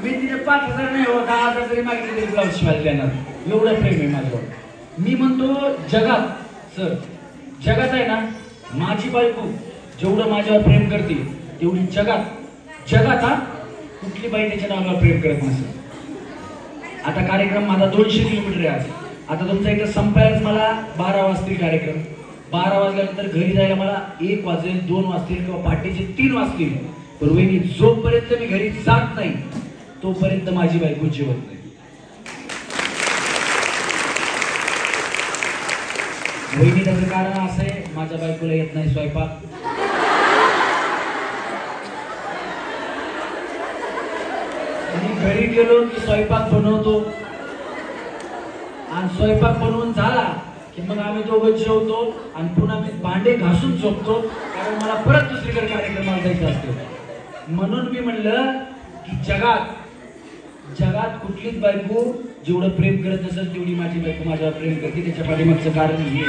Speaker 3: मी तिथे 5,000 नाही हो 10,000 जरी मागितले तरी ब्लाऊज शिवायला देणार, एवढं प्रेम आहे माझ्यावर. मी म्हणतो जगात सर, जगात आहे ना माझी बायको जेवढं माझ्यावर प्रेम करते तेवढी जगात हा कुठली बाई त्याच्या नावावर प्रेम करत नसेल. आता कार्यक्रम माझा 200 किलोमीटर आहे. आज आता तुमचा इथं संपायलाच मला 12 वाजतील कार्यक्रम. 12 वाजल्यानंतर घरी जायला मला 1 वाजेल, 2 वाजतील किंवा पहाटेचे 3 वाजतील. पण वहिनी जोपर्यंत मी घरी जात नाही तोपर्यंत माझी बायको जेवत नाही. वहिनी त्याचं कारण असं आहे, माझ्या बायकोला येत नाही स्वयंपाक. मी घरी गेलो की स्वयंपाक बनवतो आणि स्वयंपाक बनवून झाला की मग आम्ही दोघं जेवतो आणि पुन्हा मी भांडे घासून झोपतो, कारण मला परत दुसरीकडे कार्यक्रमाला जायचं असतं. म्हणून मी म्हणलं की जगात कुठलीच बायको जेवढं प्रेम करत असेल तेवढी माझी बायको माझ्यावर प्रेम करते. त्याच्या पाठीमागचं कारण हे.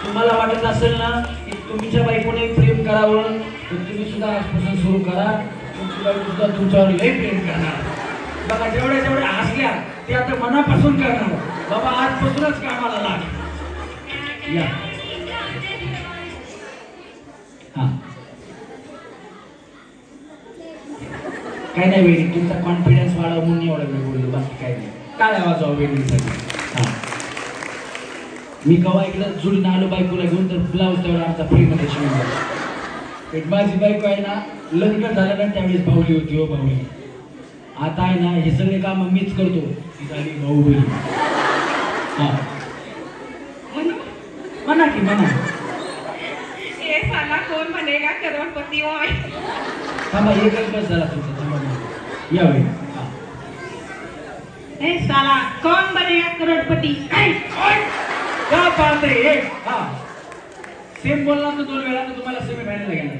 Speaker 3: तुम्हाला वाटत असेल ना की तुमच्या बायकोने प्रेम करावं तर तुम्ही सुद्धा आजपासून सुरू करा. तुमची बायको सुद्धा तुमच्यावर लई प्रेम करणार. बघा जेवढ्या हसल्या ते आता मनापासून करणार. बाबा आजपासूनच कामाला लाग. या हा काय नाही वेळी तुमचा कॉन्फिडन्स वाढवा म्हणून एवढा वेळ बोललो, बाकी काय नाही. टाळ्या वाजवा वेळीसाठी. हा मी कवा एकदा जुळून आलो बायकोला घेऊन तर ब्लाऊज तेवढा आमचा फ्रीमध्ये शिवून जातो. माझी बायको आहे ना लग्न झालं ना त्यावेळेस भाऊली होती. हो भाऊली. आता आहे ना हे सगळे काम मीच करतो. ती झाली भाऊली. हा म्हणा की म्हणा.
Speaker 5: ये साला कोण बनेगा करोडपती? ओय
Speaker 3: थांबा एकच बस झाला तुमचा. थांबा यावेळी.
Speaker 5: ए साला कौन बनेगा करोड़पति?
Speaker 3: क्या बात है. हा सेम बोलला तर 2 वेळा तर तुम्हाला सेमी फायनल गेला.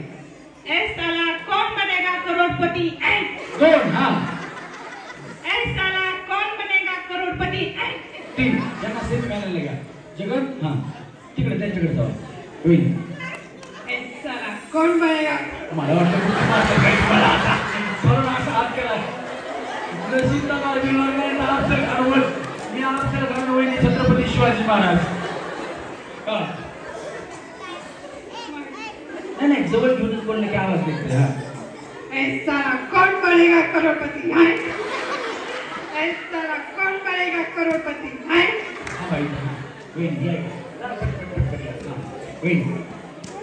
Speaker 5: ए साला कौन बनेगा करोड़पति?
Speaker 3: 2 हा.
Speaker 5: ए साला कौन बनेगा करोड़पति?
Speaker 3: 3 यांना सेमी फायनल गेला. जगन हा तिकडे त्यांच्याकडे जाऊ. होईल.
Speaker 5: ए साला कौन कौन बनेगा
Speaker 3: मला वाटतं कुठं मारतं काही मला आता म्हणून असा हात केला नशीबला मार्गी मारणार अफजल खानवर मी अफजल खान वहिनी छत्रपती शिवाजी महाराज हा नाही जवळ घेऊनच बोललं की आवाज देते हा
Speaker 5: ऐसा कौन बनेगा करोड़पति है ऐसा कौन बनेगा करोड़पति है
Speaker 3: हा बाई वहिनी या जरा पटपट हा वहिनी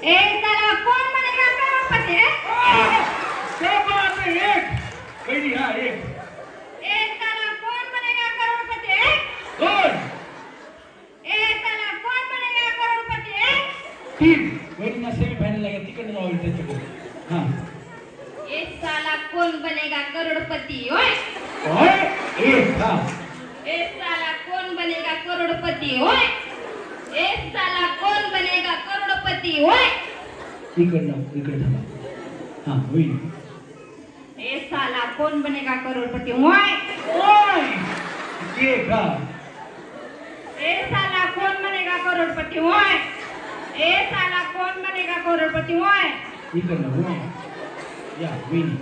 Speaker 4: ए साला कौन बनेगा करोड़पति है
Speaker 3: क्या बात है एक वहिनी हा एक
Speaker 4: ए साला कौन बनेगा करोड़पति है
Speaker 3: दोन
Speaker 4: ए साला कौन बनेगा करोड़पति है
Speaker 3: तीन वहिनीला सेमीफायनल लागेल तिकडे जाऊ त्याच्याकडे हा
Speaker 4: ए साला कौन बनेगा करोड़पति ओए
Speaker 3: ओए एक हा
Speaker 4: ए साला कौन बनेगा करोड़पति ओए ए साला कौन बनेगा करोड़पति ओए
Speaker 3: इकडे थांबा हा वहिनी
Speaker 4: ए साला कौन बनेगा करोड़पति ओए
Speaker 3: ओय एक हा
Speaker 4: ए साला कौन बनेगा करोड़पति ओए ए साला कौन बनेगा करोड़पति ओए
Speaker 3: इकडनं हो या वहिनी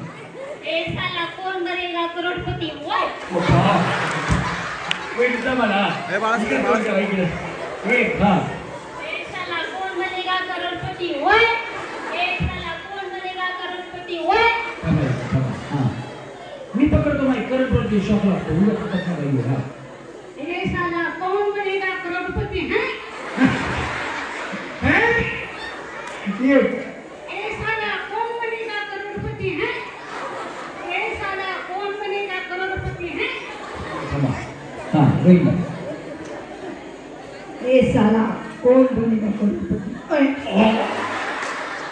Speaker 4: ए साला कौन बनेगा करोड़पति ओए
Speaker 3: वहिनीचा मला एक हा
Speaker 4: ए साला कौन बनेगा करोड़पति ओए ए साला कौन बनेगा करोड़पति ओए
Speaker 3: हा मी पकडतो माहिती करोडपती शॉक लागतो उलट पकडता पाहिजे हा
Speaker 5: ये साला कौन बनेगा करोड़पति है
Speaker 3: ये
Speaker 5: ये साला कौन बनेगा करोड़पति है ये साला कौन बनेगा करोड़पति है
Speaker 3: थांबा हा वहिनी
Speaker 5: ये साला कौन बनेगा करोड़पति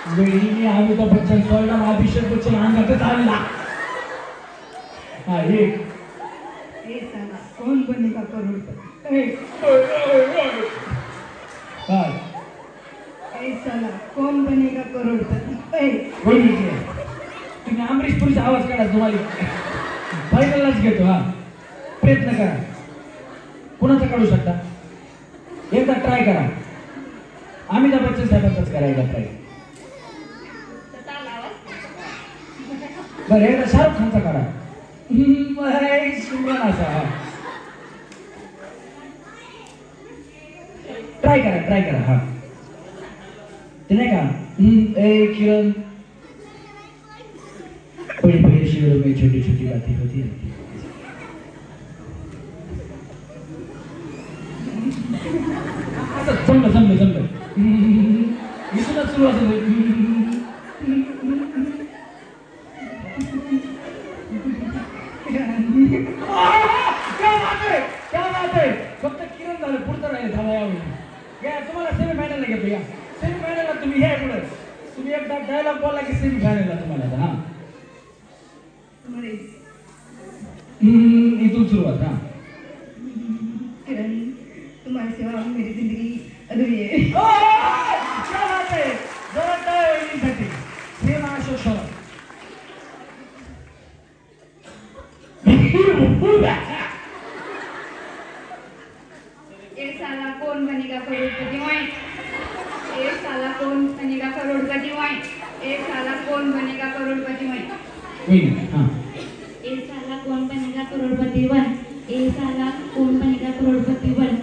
Speaker 3: वहिनी अमिताभ बच्चन सोडला अभिषेक बच्चन अंगातच आणला हा एक
Speaker 5: ये साला कौन बनेगा करोड़पति
Speaker 3: हा
Speaker 5: ये साला कौन बनेगा करोड़पति
Speaker 3: वहिनी तुम्ही अमरीश पुरीचा आवाज काढा तुम्हाला फायनललाच घेतो हा प्रयत्न करा कोणाचा काढू शकता एकदा ट्राय करा अमिताभ बच्चन साहेबांचाच करायला ट्राय बरं एकदा शाहरुख खानचा काढा शिमरन असा हा ट्राय करा हा ते नाही का ए किरण बड़ी बड़ी शिविरों में छोटी छोटी बातें होती रहती है जमलं इथूनच सुरुवात क्या बात है फक्त किरण झालं पुढचं राहिले थांबा या तुम्हाला सेमीफायनलला घेतो या सेमीफायनलला तुम्ही हे पुढे तुम्ही एकदा डायलॉग बोलला की सेमीफायनलला तुम्हाला हा इथून सुरुवात हा
Speaker 5: किरण तुम्हारे सिवा मेरी जिंदगी अधूरी है
Speaker 3: क्या बात है जरा टाळ्यांसाठी सेम आशोषण
Speaker 4: एक साला कौन बनेगा करोड़पति ओए एक साला कौन बनेगा करोड़पति ओए एक साला कौन बनेगा करोड़पति ओए
Speaker 3: हां
Speaker 4: एक साला कौन बनेगा करोड़पति वन एक साला कौन बनेगा करोड़पति वन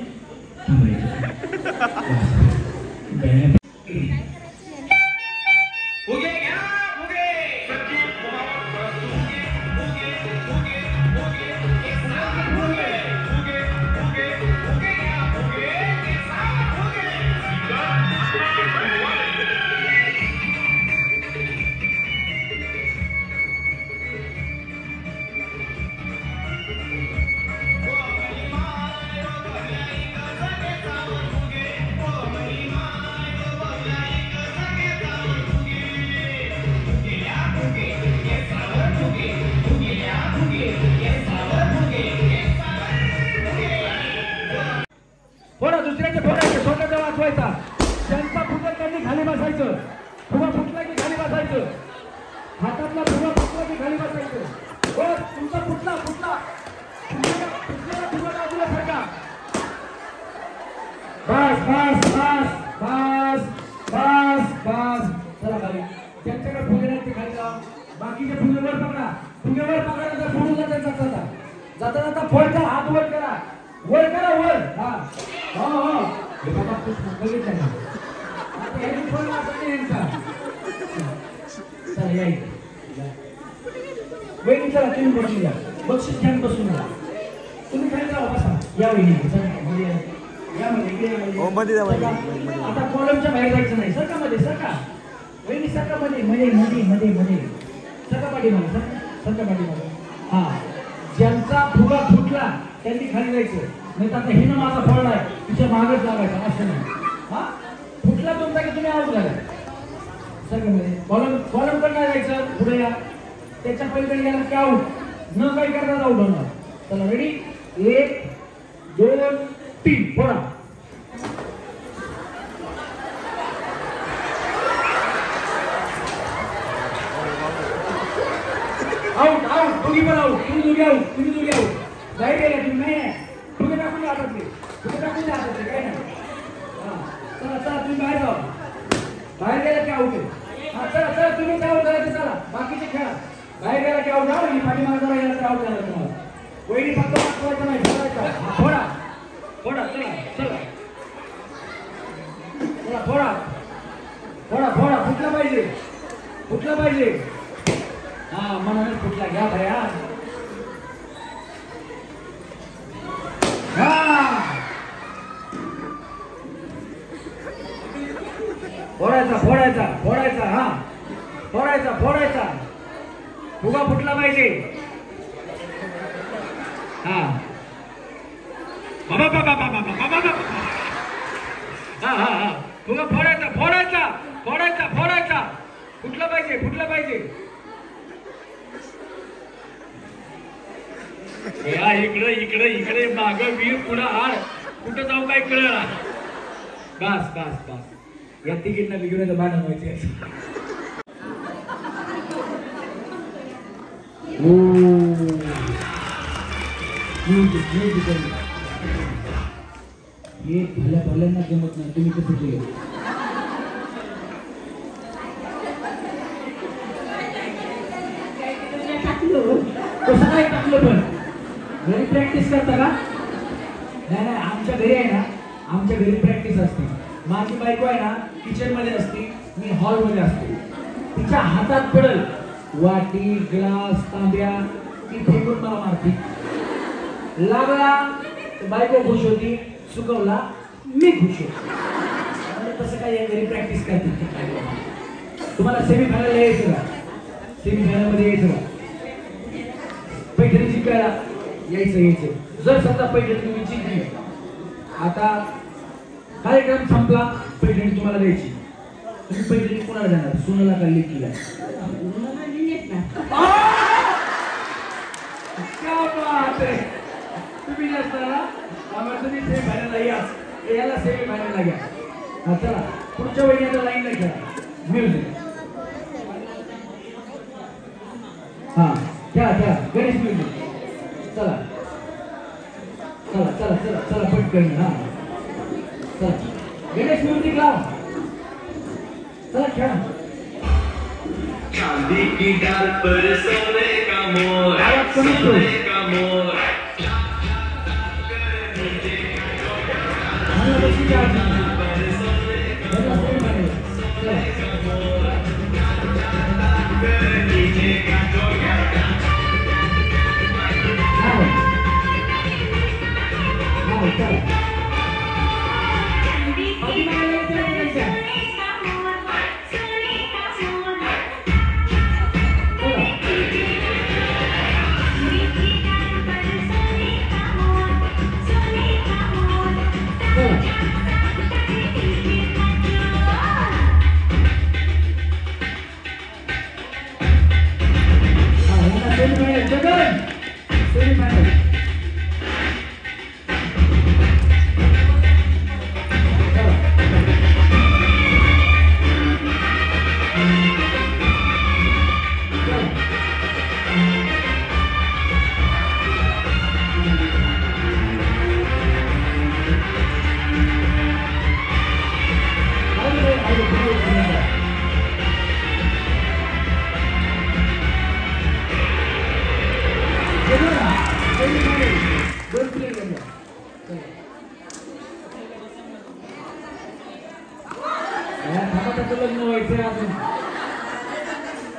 Speaker 3: दुसऱ्याच्या फोडायचं स्वतःचा वाचवायचा त्यांचा फुटला त्यांनी खाली बसायचं फुगा फुटला की खाली बसायचं हातातला फुगा फुटला की खाली बसायचं हो तुमचा फुटला फुटलेला फुगा बाजूला सरका बस चला खाली ज्यांच्याकडे फुगे नाही ते खाली लावा. बाकीचे फुगे वर पकडा. फुगे वर पकडा तर सोडून जाता जाता फोडचा हात वर करा. वर करा वर. हा हो हो हे बाबा पुष्प बघितलं ना. आता ह्याची फोड वाचत नाही यांचा. चला या इथे. वहिनी चला तुम्ही बसून घ्या. बक्षीस घ्या बसून घ्या. तुम्ही खाली जावा बसा. या वहिनी या मध्ये आता कॉलमच्या बाहेर जायचं नाही. सरका मध्ये सरका. वहिनी सरका मध्ये मध्ये मध्ये मध्ये मध्ये सरका पाठीमागे सरका पाठीमागे. हा ज्यांचा फुगा फुटला त्यांनी खाली जायचं. नाही तर आता हिनं माझा फोडलाय तिच्या मागच लागायचा असं नाही. हा फुटला तुमचा की तुम्ही आऊट झाला. सरका मध्ये कॉलम पण नाही जायचं. पुढे या. त्याच्या पलीकडे गेला की आऊट. न काही करता आऊट होणार. चला रेडी 1 2 3 फोडा. आउट आउट दोघी पण आउट. तुम्ही दोघी आउट. बाहेर गेला तुम्ही नाही. तुम्ही टाकून द्या हातातले काय नाही. चला चला तुम्ही बाहेर जावा. बाहेर गेला की आउट आहे. हा चला चला तुम्ही आउट झाला चला बाकीचे खेळा. बाहेर गेला की आउट झाला. पाठीमागे जरा गेला तर आउट झाला तुम्हाला. वहिनी फक्त वाचवायचं नाही फोडायचा. फोडा फोडा चला चला चला फोडा फोडा फोडा. फुटला पाहिजे. हा मनाने फुटला. घ्या भया. फोडायचा हा फोडायचा. फुगा फुटला पाहिजे. हा बाबा बाबा बाबा बाबा बाबा. हा फुगा फोडायचा. फुटला पाहिजे. या इकडे माग वीर पुढे आड कुठं जाऊ काय कळलं. बस या तिकीटला बिघडण्याचं भांडण व्हायचे. हे भल्यांना जमत नाही. तुम्ही कसं केलं. कसं काय टाकलं पण घरी प्रॅक्टिस करता का. नाही आमच्या घरी आहे ना. आमच्या घरी प्रॅक्टिस असते. माझी बायको आहे ना किचन मध्ये असते. मी हॉल मध्ये असते. तिच्या हातात पडल वाटी ग्लास तांब्या ती फेकून मला मारते. लागला तर बायको खुश होती. चुकवला मी खुश होतो. तसं काय घरी प्रॅक्टिस करते. तुम्हाला सेमीफायनल यायचं का. सेमीफायनल मध्ये यायचं का. पैठणी जिंकायला यायचं. जर समजा पैठणी तुम्ही जिंकली. आता कार्यक्रम संपला. पैठणी तुम्हाला द्यायची. तुम्ही पैठणी कोणाला देणार. सुनाला का लेकीला. तुम्ही जास्त तुम्ही सेमीफायनलला याला सेमीफायनलला घ्या. हा चला पुढच्या महिन्याला लाईनला खेळा. म्युझिक हा खेळा गणेश म्युझिक. चला पटकन. हा चला गणेश म्युझिक लाव. चला खेळा.
Speaker 6: चांदी की डाल पर सोने का मोर.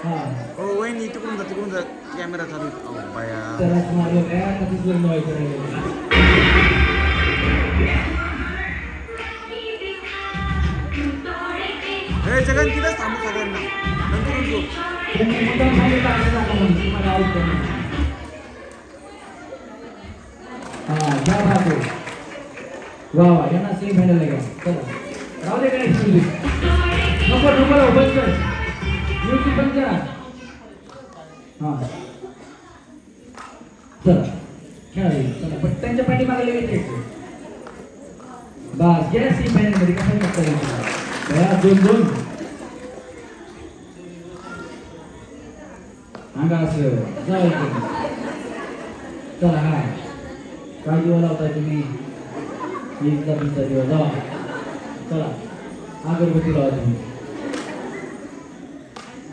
Speaker 3: हा
Speaker 7: हो वहिनी तिकडून जा कॅमेरा चालू आहे. अहो बाया
Speaker 3: तरच मारलं काय आता तिथं लग्न व्हायचं राहिलं.
Speaker 7: हे जगन तिथंच थांबू सगळ्यांना नंतर जो
Speaker 3: त्यांनी मुद्दाम सांगितलं असं नका म्हणून तुम्हाला ऐकतं नाही. हा घ्या भाऊ वा वा यांना सेम हँडल घ्या चला राहू दे काय नको नको राहू बंद कर म्युझिक बंद करा. हा चला खेळा चला पण त्यांच्या पाठीमागे लगेच बस घ्या सेम हँडल मध्ये कसं करता येईल दोन दोन अंगा असं जाऊ चला हा काय दिवा लावताय तुम्ही ईदला तुमचा दिवा जावा चला अगरबत्ती लावा तुम्ही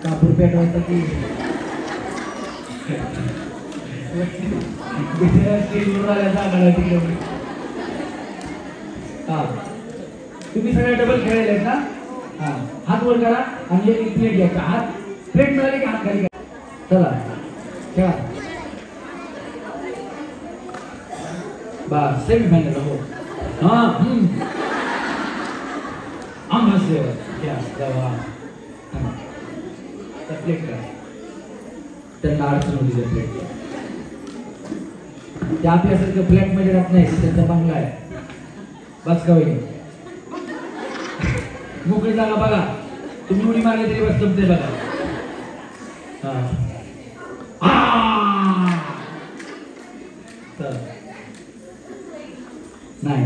Speaker 3: कापूर पेटवायचा की हा तुम्ही सगळे डबल खेळायला ना हा हात वर करा आणि एक प्लेट घ्यायचा हात प्लेट मिळाली की हात खाली करा. चला खेळा बस सेमी फायनल हो हा आमसे क्या जावा प्लेट करा त्यांना अडचण होती त्या प्लेट ते आपल्यासारखं फ्लॅट मध्ये राहत नाही त्यांचा बंगला आहे बस का होईल मोकळी जागा बघा तुम्ही उडी मारली तरी बस जमते बघा चल नाही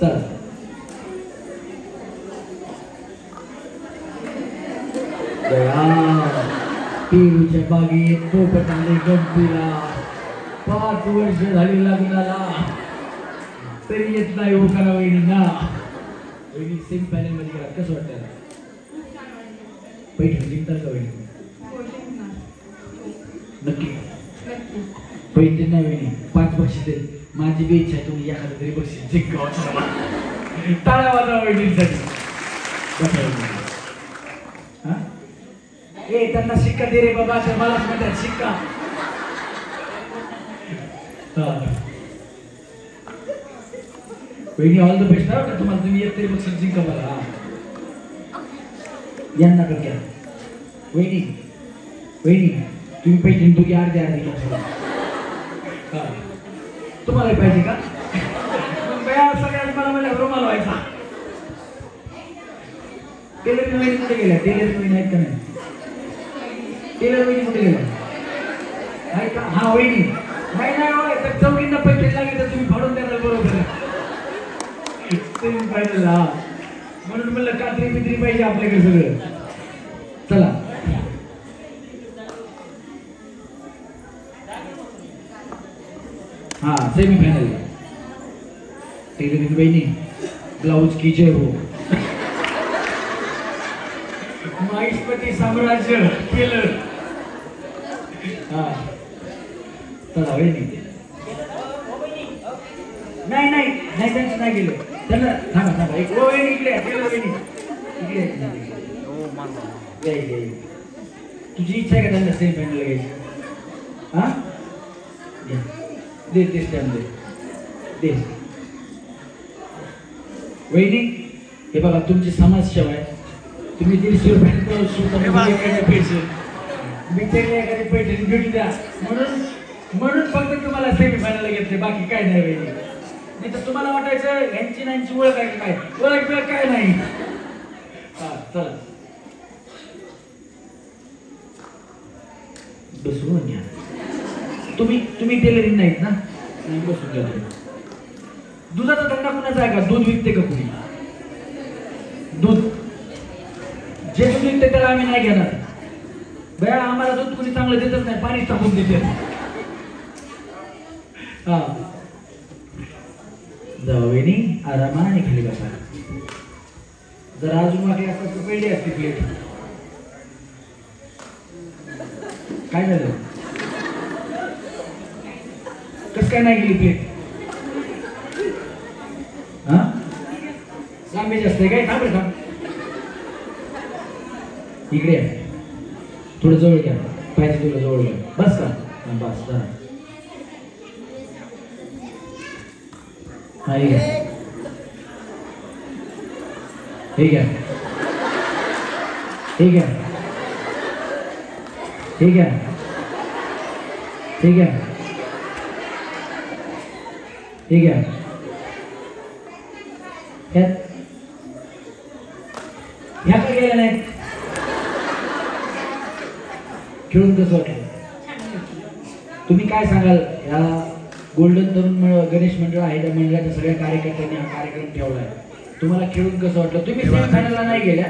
Speaker 3: चल टीव्हीच्या बागेत पोपट आले गमतीला 5 वर्ष झाली लग्नाला तरी येत नाही हो करा वहिनींना वहिनी सेमी फायनल मध्ये गेला कसं वाटतं पैठण जिंकतात का वहिनी नक्की पैठण नाही वहिनी 5 बक्षीस दे माझी बी इच्छा आहे तुम्ही एखादं तरी बक्षीस जिंकावा टाळ्या वाजवा वहिनींसाठी हा ए त्यांना शिक्का दे रे बाबा तर मलाच म्हणतात शिक्का वहिनी ऑल द बेस्ट का तुम्हाला तुम्ही एक तरी बक्षीस जिंका बघा यांना का घ्या वहिनी वहिनी तुम्ही पैसे दोघी अर्धे तुम्हाला पाहिजे का सगळ्यात मला म्हणजे रुमाल व्हायचा टेलर वहिनी कुठे गेल्या टेलर वहिनी आहेत का नाही टेलर वहिनी कुठे गेल्या आहे का हा वहिनी नाही नाही होय तर चौकींना पैसे लागले तर तुम्ही फाडून द्याल बरोबर तुम्ही पाहिजे म्हणून म्हणलं कात्री बित्री पाहिजे आपल्याकडे सगळं चला हा सेमी फायनल टेलर बहिणी ब्लाउज की जय हो महिष्मती साम्राज्य केलं हा चला वहिनी नाही नाही नाही त्यांचं नाही गेलं त्यांना थांबा थांबा एक वहिनी इकडे टेलर वहिनी इकडे तुझी इच्छा आहे का त्यांना सेमी फायनल घ्यायची हा दे तेच टाइम दे वहिनी हे बघा तुमची समाजसेवा आहे तुम्ही 150 रुपये पैसे मी त्याला एखादी पैसे भेटू द्या म्हणून फक्त तुम्हाला सेमी फायनल घेतले बाकी काय नाही वहिनी नाही तर तुम्हाला वाटायचं यांची नांची ओळख आहे काय ओळख बिळख काय नाही हा चला बसवून घ्या तुम्ही टेलरिंग नाहीत ना नाही बसून घ्या दुधाचा धंदा कुणाचा आहे का दूध विकते का कुणी दूध जे दूध विकते त्याला आम्ही नाही घेणार बया आम्हाला दूध कुणी चांगलं देतच नाही पाणी टाकून देते हा जाऊ वहिनी आरामाने खाली बसा जर अजून वाटली असतात तर पहिली असते प्लेट काय झालं कस काय नाही गेली प्लेट हा लांबी जास्त आहे काय थांब थांब इकडे थोडं जवळ घ्या, पाहिजे तुला जवळ घ्या. बस का? हां बस जरा. हा हे घ्या, हे घ्या, हे घ्या, हे घ्या, हे घ्या, हे घ्या. ह्या काय गेल्या नाहीत. खेळून कसं वाटलं? तुम्ही काय सांगाल या गोल्डन तरुण गणेश मंडळ आहे त्या मंडळाच्या सगळ्या कार्यकर्त्यांनी हा कार्यक्रम ठेवला आहे. तुम्हाला खेळून कसं वाटलं? तुम्ही सेमीफायनलला नाही गेल्या,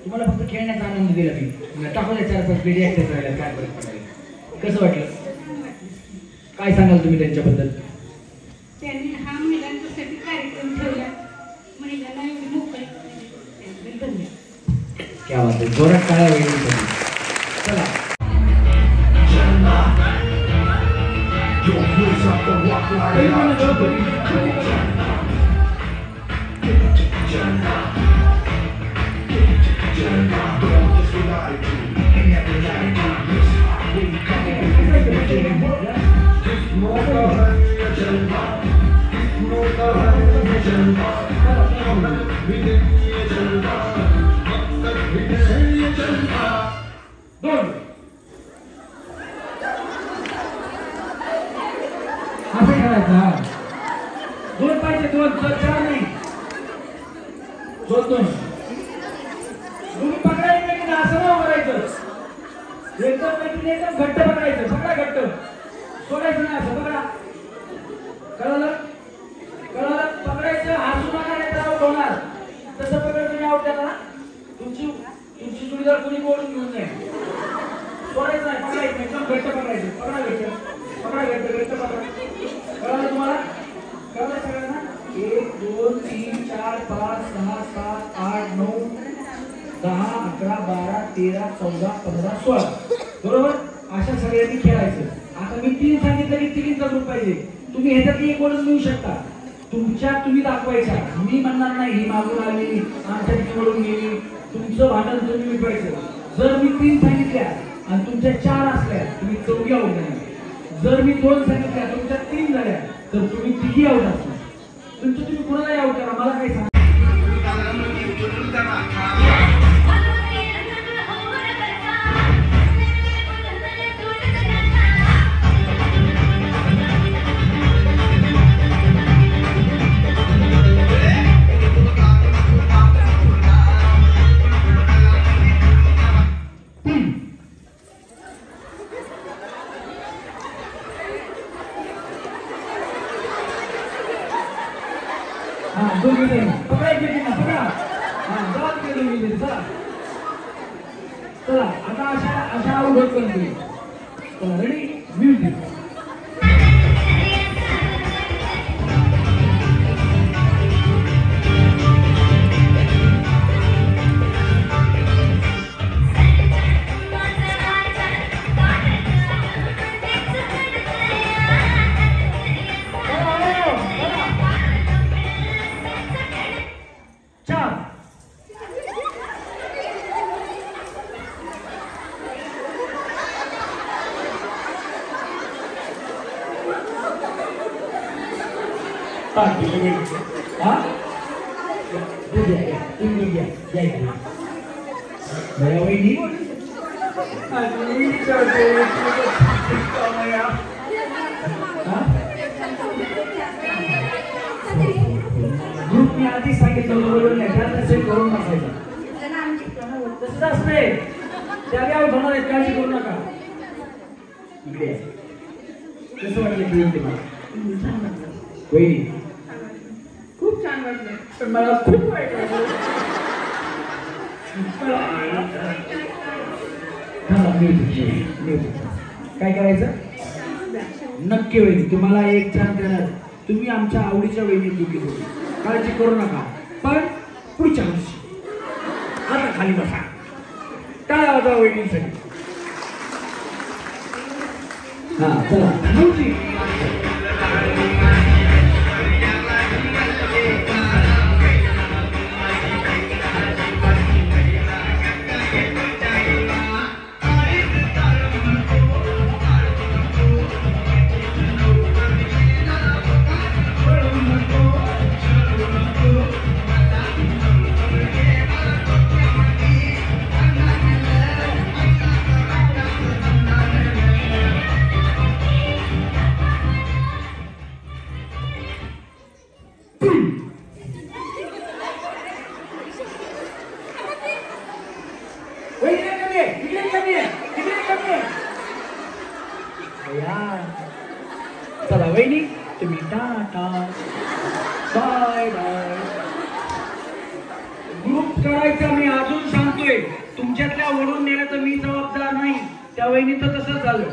Speaker 3: तुम्हाला फक्त खेळण्याचा आनंद दिला. मी टाकूया 4-5 पिढी ऍक्टिव्ह राहिल्या, काय फरक पडायला. कसं वाटलं? काय सांगाल तुम्ही त्यांच्याबद्दल?
Speaker 4: त्यांनी हा महिलांसाठी कार्यक्रम ठेवला, महिलांना एवढी मोकळी धन्यवाद.
Speaker 3: क्या बात आहे, जोरात टाळ्या होईल. चला असं करायचं. दोन पाहिजे, दोन, चार नाही, दोन दोन. तुम्ही पकडायचं की असं नाही करायचं. एकदम एकदम घट्ट पकडायचं, पकडा घट्ट, सोडायचं नाही. असं पकडा, कळलं कळलं. पकडायचं, हसू नका नाही तर आउट होणार. तसं पकड तुम्ही आउट द्याला. तुमची जोडीदार कोणी बोलून घेऊन जाईल. सोडायचं नाही, पकडायचं एकदम घट्ट पकडायचं. पकडा घट्ट, पकडा घट्ट, घट्ट पकडा. कळलं तुम्हाला? कळलं सगळ्यांना? 1 2 3 4 5 6 7 8 9 10 11 12 13 14 15 16. बरोबर? अशा सगळ्यांनी खेळायचं. आता मी 3 सांगितलं की 3चा ग्रुप पाहिजे. तुम्ही ह्याच्यातली एक ओळख मिळू शकता. तुम्ही दाखवायच्या. मी म्हणणार नाही ही मागून आली, आमच्या तिकडून गेली. तुमचं भांडण तुम्ही मिटवायचं. जर मी 3 सांगितल्या आणि तुमच्या 4 असल्या, तुम्ही 4 आउट झाला. जर मी 2 सांगितल्या, तुमच्या 3 झाल्या, तर तुम्ही 3 आउट असणार. तुम्ही कोणालाही आउट करा, मला काय सांगा. चला आता अशा अवघड करतोय. चला रेडी, म्युझिक. ग्रुप मी आधी सांगितलं बरोबर नाही, त्याला सेट करून टाकायचं. तसंच असते त्याला आउट होणार आहे, काळजी करू नका. कसं वाटलं खेळून ते मला? वहिनी
Speaker 2: खूप छान वाटलं.
Speaker 3: पण मला खूप वाईट वाटलं. काय करायचं? नक्की वहिनी तुम्हाला एक चान्स देणार. तुम्ही आमच्या आवडीच्या वहिनी चुकी होती, काळजी करू नका. पण पुढच्या वर्षी आता खाली बसा, काय होता वहिनीसाठी. हा चला वहिनी तुम्ही टाटा बाय बाय. ग्रुप करायचा मी अजून सांगतोय. तुमच्यातल्या ओढून नेलं तर मी जबाबदार नाही. त्या वहिनीचं तसंच झालं.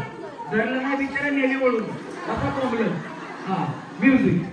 Speaker 3: धरलं नाही बिचारा नेली ओढून. आता प्रॉब्लेम. हा म्युझिक.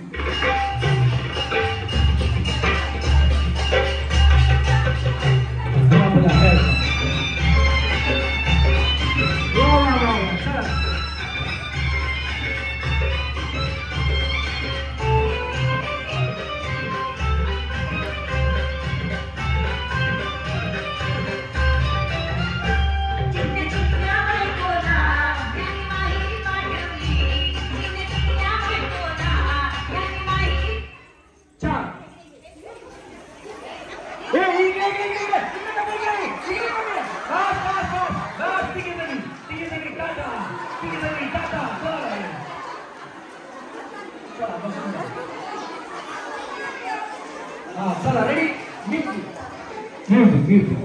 Speaker 3: चला रेडी. म्युझिक.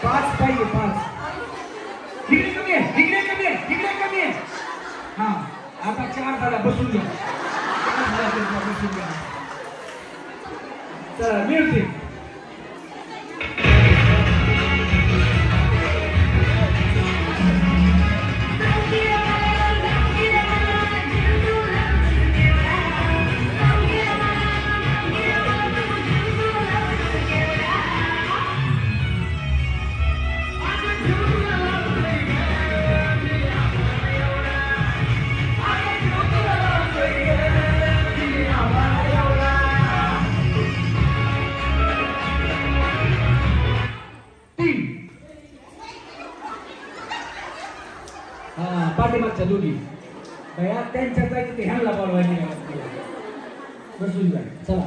Speaker 3: पाच पाहिजे. पाच. तिकडे कमी आहे. तिकडे कमी आहे. तिकडे कमी आहे. हा आता 4 झाला. बसून घ्या. बसून घ्या. चला म्युझिक. पाठीमागच्या दोघी भया त्यांच्या जायचं ते ह्यांना बोलवायला बसून जा. चला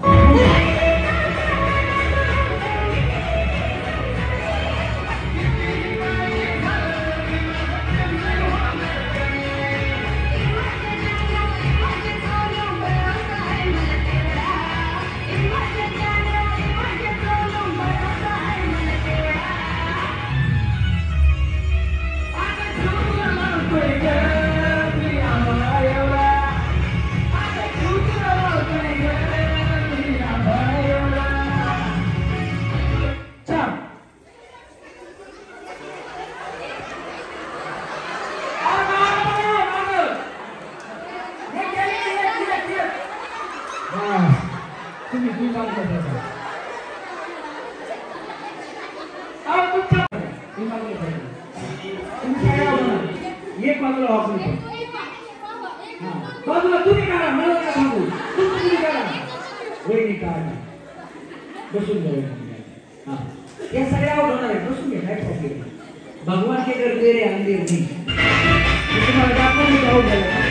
Speaker 3: एक बाजूला वापरून बाजूला तुम्ही करा. मला काय सांगू. तुम्ही करा. वहिनी काढा. बसून जाऊ. हा या सगळ्या होणार आहे. बसून घ्या. काय प्रॉब्लेम. भगवान के घर दे रे अंधेर नहीं. तुम्हाला दाखवून जाऊ द्या.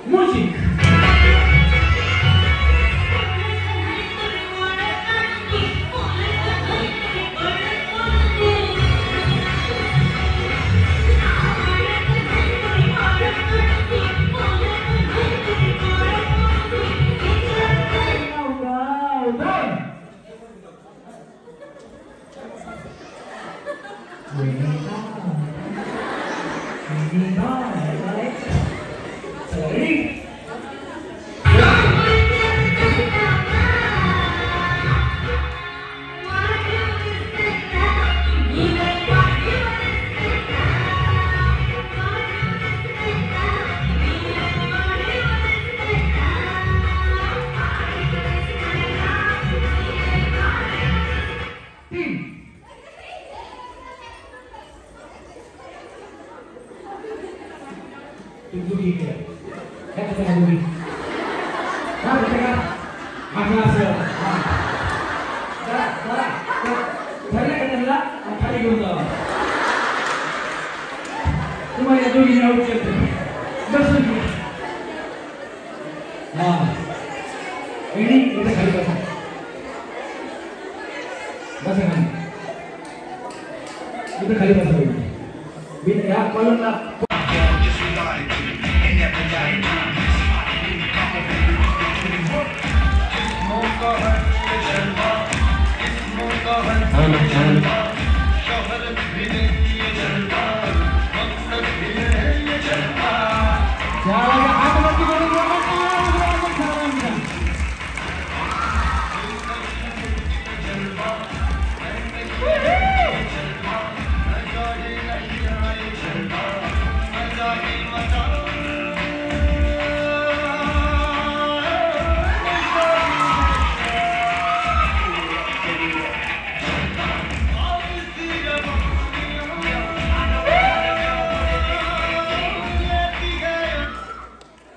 Speaker 3: Music.
Speaker 1: चला ready Dugi dia. Kata saya dugi. Nah, kita macam apa? Dah. Saya kena lah, kali guna. Cuma yang dugi ni awak cakap. Betul. Nah, ini kita kali bahasa. Bahasa kan? Kita kali bahasa ini. Bila ya, kalau nak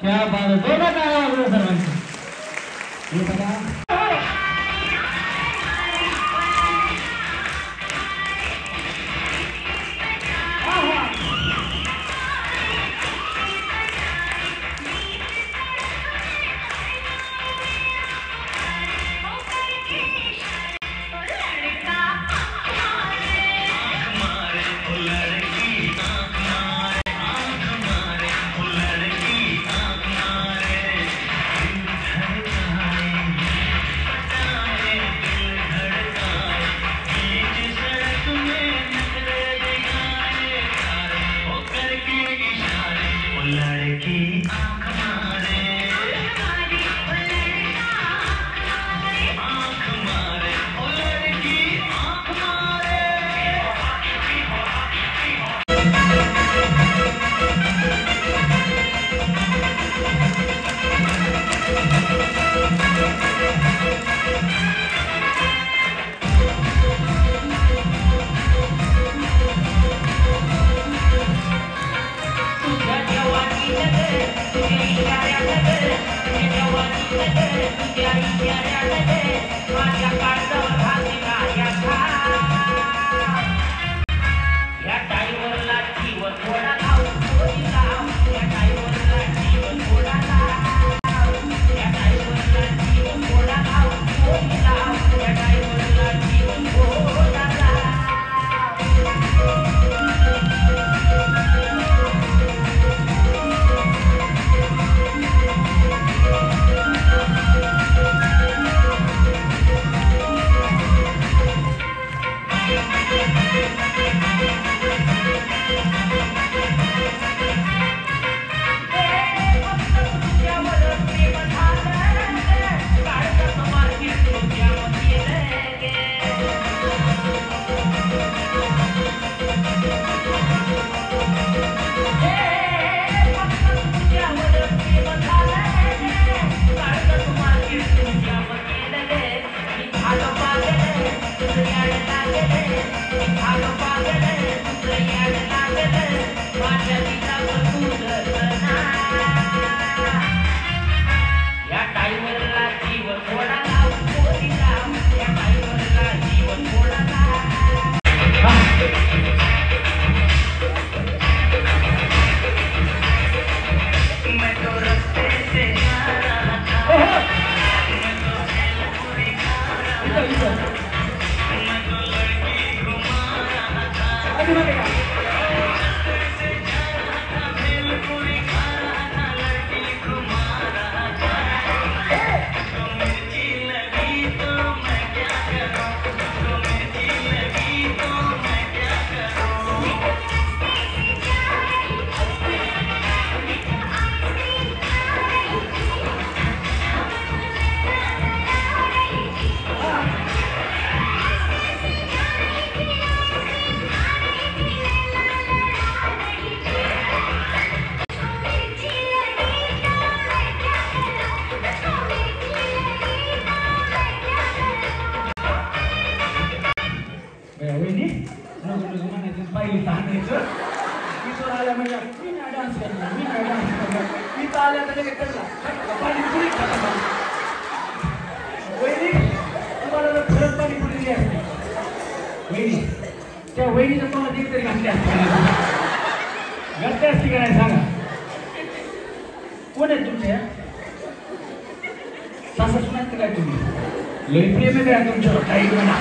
Speaker 1: क्या बात है दोनों का आवाज सरपंच ये बता
Speaker 3: वहिनी नको म्हणायचं पाहिली सांगायचं इथं आल्या म्हणजे मी नाही डान्स करणार मी नाही डान्स करणार इथं आल्या तर काय करणार पाणीपुरी खाणार वहिनी तुम्हाला जर खरंच पाणीपुरी दिली असते वहिनी त्या वहिनीच्या तोंडात एक तरी घातली असते घातली असते का नाही सांगा कोण आहे तुमच्या सासू सुनायचं काय तुम्ही लई प्रेम आहे काय तुमच्यावर काही म्हणा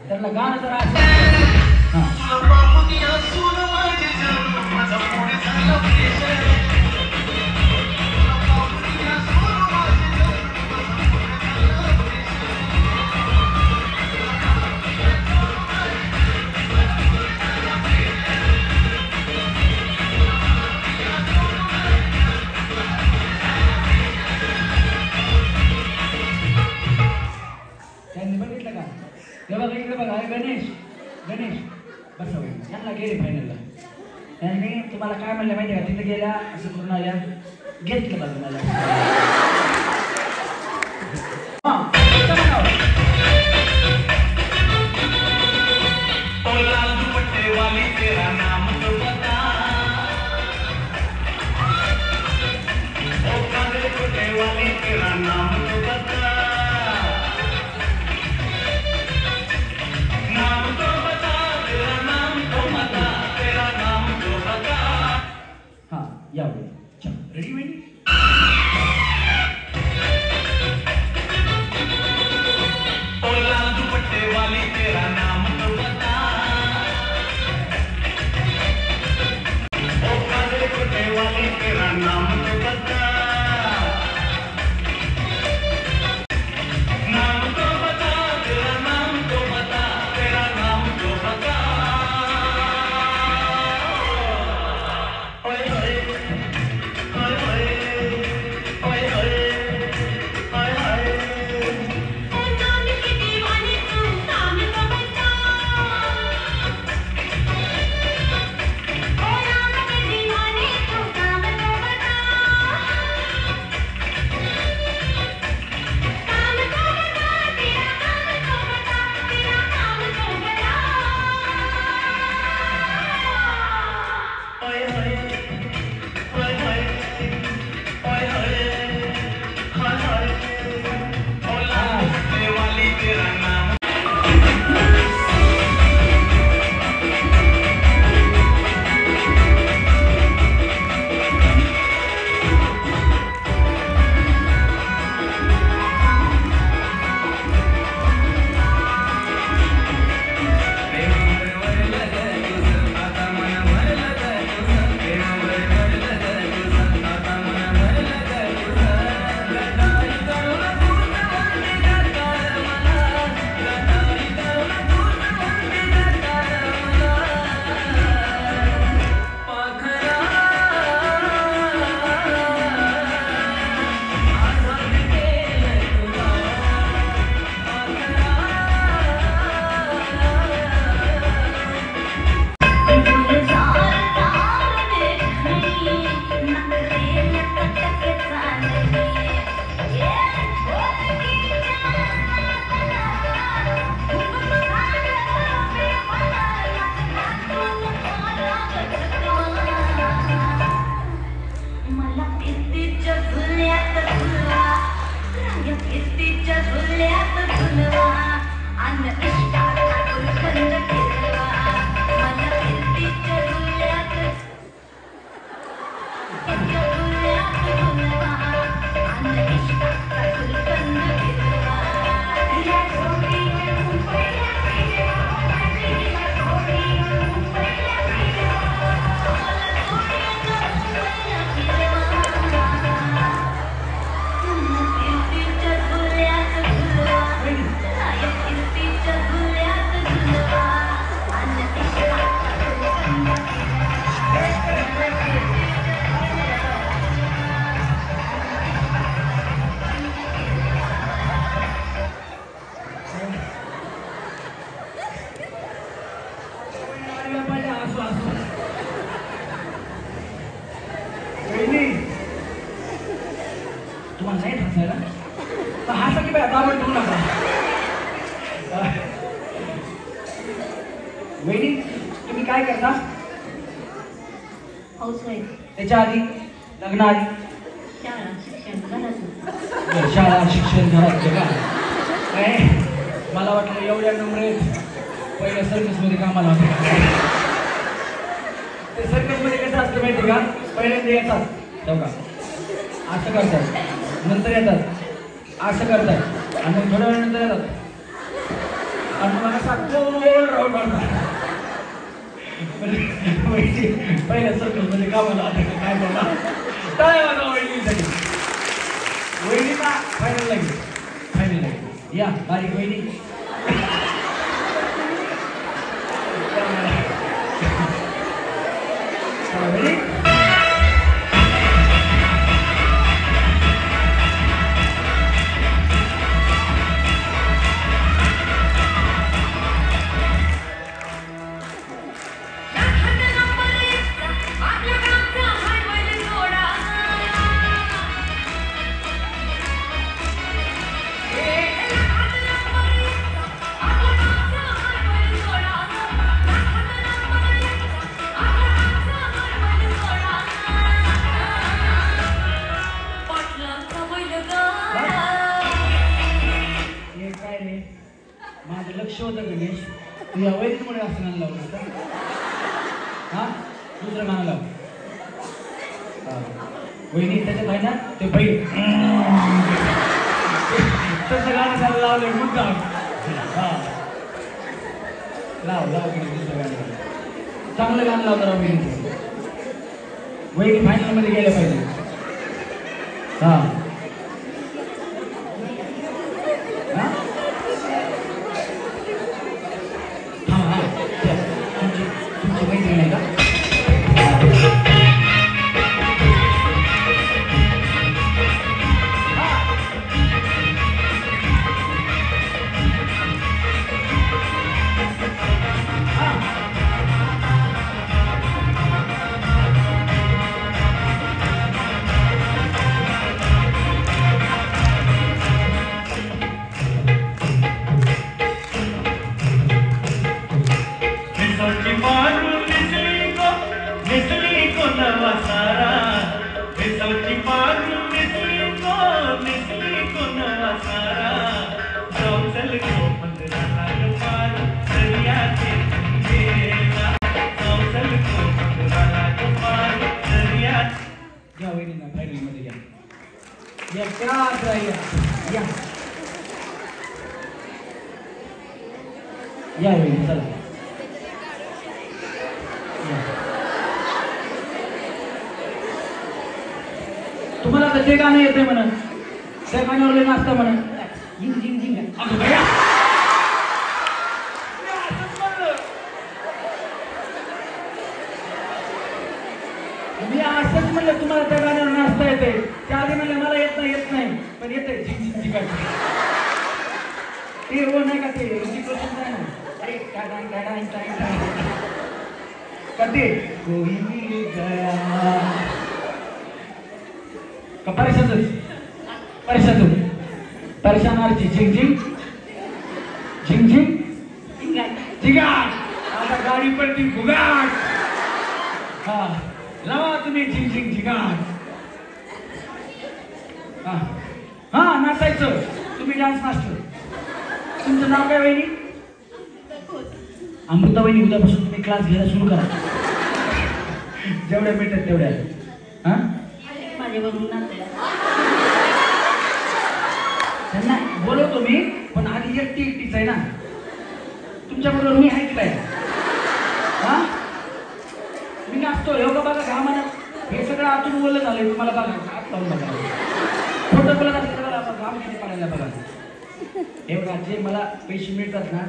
Speaker 3: त्यांना गाणं तर इकडे बघा गणेश गणेश बसा यांना गेले फायनलला यांनी तुम्हाला काय म्हणलं माहिती का तिथे गेल्या असं करून आल्या घेतलं बघा मला रेडी वेडी दुपट्टे वाली तेरा नाम तो बता ओ काले दुपट्टे वाली तेरा नाम तो बता नाम तो बता तेरा नाम तो बता तेरा नाम तो बता ओए ओए हसायला तर हसा की बाय दाबून ठेवू नका. वहिनी तुम्ही काय करता?
Speaker 5: हाऊसवाईफ.
Speaker 3: त्याच्या आधी लग्नाआधी
Speaker 5: शाळा शिक्षण घरातून.
Speaker 3: शाळा शिक्षण घरातलं का काय? मला वाटलं एवढ्या नम्र पहिल्या सर्कसमध्ये कामाला होते. ते सर्कसमध्ये कसं असतं माहिती का? पहिल्यांदा येतात तेव्हा असं करतात, नंतर येतात असं करतात, आणि मग थोड्या वेळानंतर येतात आणि मग असा गोल राऊंड मारतात. पहिल्या सर्कसमध्ये कामाला होते काय बोला काय माझा वहिनीसाठी. वहिनीला फायनल लागेल, फायनल लागेल. या बारीक वहिनी. माझं लक्ष होतं गणेश, तू या वैदिकमुळे असं गाणं लावलं होतं. हा दुसरं गाणं लाव. वहिनी त्याच्यात आहे ना ते बैल तसं गाणं झालं लावलं मुद्दा. हा लाव लाव दुसरं गाणं, चांगलं गाणं लाव जरा वहिनीचं. वहिनी फायनलमध्ये गेल्या पाहिजे. हा या वहिनी चला. तुम्हाला तर ते गाणं येते म्हणा, त्या गाण्यावर नाचता म्हणा. झिंग झिंग झिंग मी असंच म्हणलं तुम्हाला त्या गाण्यावर नाचता येते. त्या आधी म्हणलं मला येत नाही पण येते झिंग झिंग झिंग. ते हो नाही का ते ऋषिकृष्ण आहे ना, कते कोई मिल गया का परेशानाची झिंग झिंग झिंग झिंग झिगाट. आता गाडी पडती फुगाट. हा लावा तुम्ही झिंग झिंग झिगाट. हा नाचायचं तुम्ही, डान्स मास्टर. तुमचं नाव काय वहिनी? अमृता वहिनी. उद्यापासून तुम्ही क्लास घ्यायला सुरू करा, जेवढ्या भेटत तेवढ्या. हा त्यांना बोलवतो मी, पण आधी एकटीच आहे ना. तुमच्याबरोबर मी आहे की काय? हा मी नाचतो. हे बघा घामानं हे सगळं आतून बोललं झालंय. तुम्हाला बघा आत लावून बघा, खोटं बोलत असतं बघा, घाम किती पाडायला बघा. हे बघा जे मला पैसे मिळतात ना,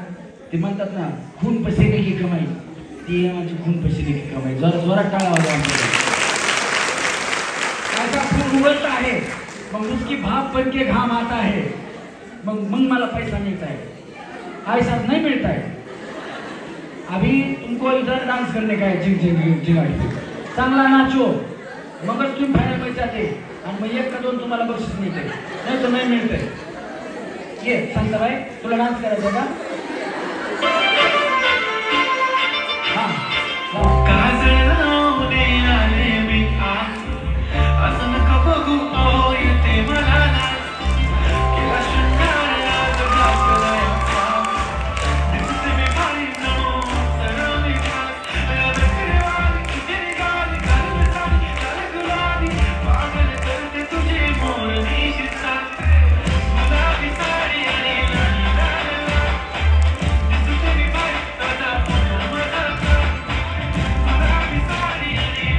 Speaker 3: ते म्हणतात ना खून पसीने की कमाई, ती माझी खून पसीने की कमाई. जरा जोरात टाळा वाजवा. ऐसा खून उगलता है, मग उसकी भाप बन के घाम आता है, मग मला पैसा मिलता है. ऐसा नहीं मिलता है. अभी तुमको इधर डांस करने का है. जिंग जिंग जिंगाड़ी चांगला नाचो. मगच तुम्ही फायनल मध्ये जाते आणि मग 1 का 2 तुम्हाला बक्षीस मिळते, नाही तर नाही मिळतंय. ये शांताबाई, तुला डान्स करायचा का?
Speaker 6: काजळावणे आले मी आज, असं नका बघू ओ येते मला लाज. केला शृंगार आज घातला या पाव, दिसते मी भारी नऊ सरळ मी खास. याद फिरवाली तुझे गाली घालून साडी लाल गुलाबी, पागल करते तुझे मोरनी शिरसाट. गुलाबी साडी आणि लाल लाल लाल, दिसते मी भारी ताजा पुन्हा मला का. गुलाबी साडी आणि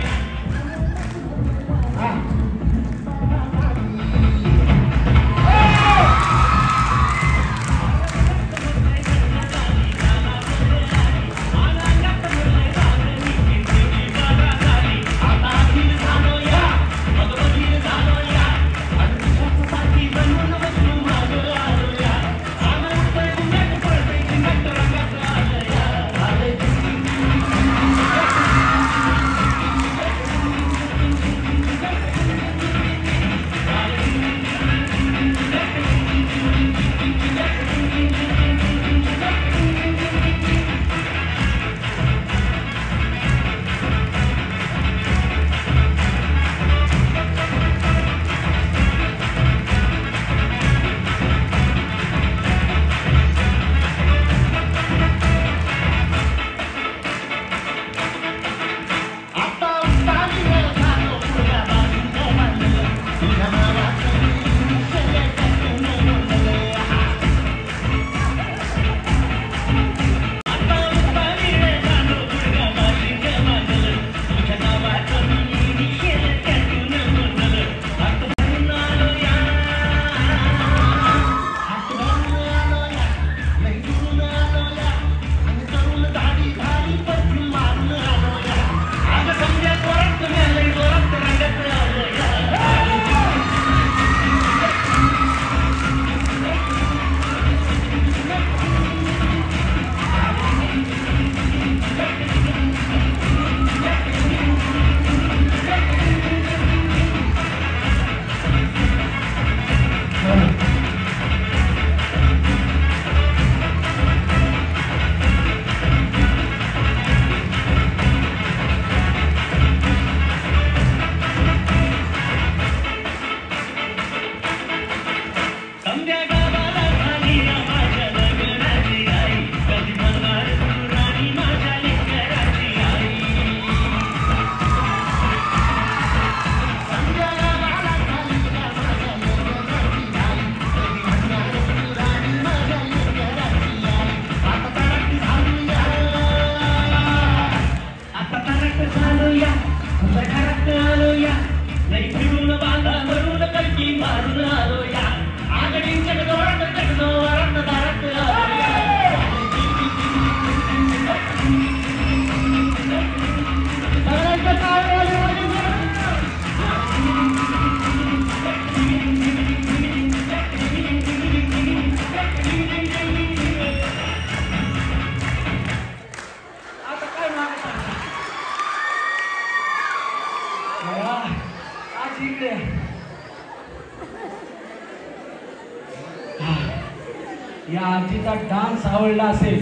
Speaker 3: या आजीचा डान्स आवडला असेल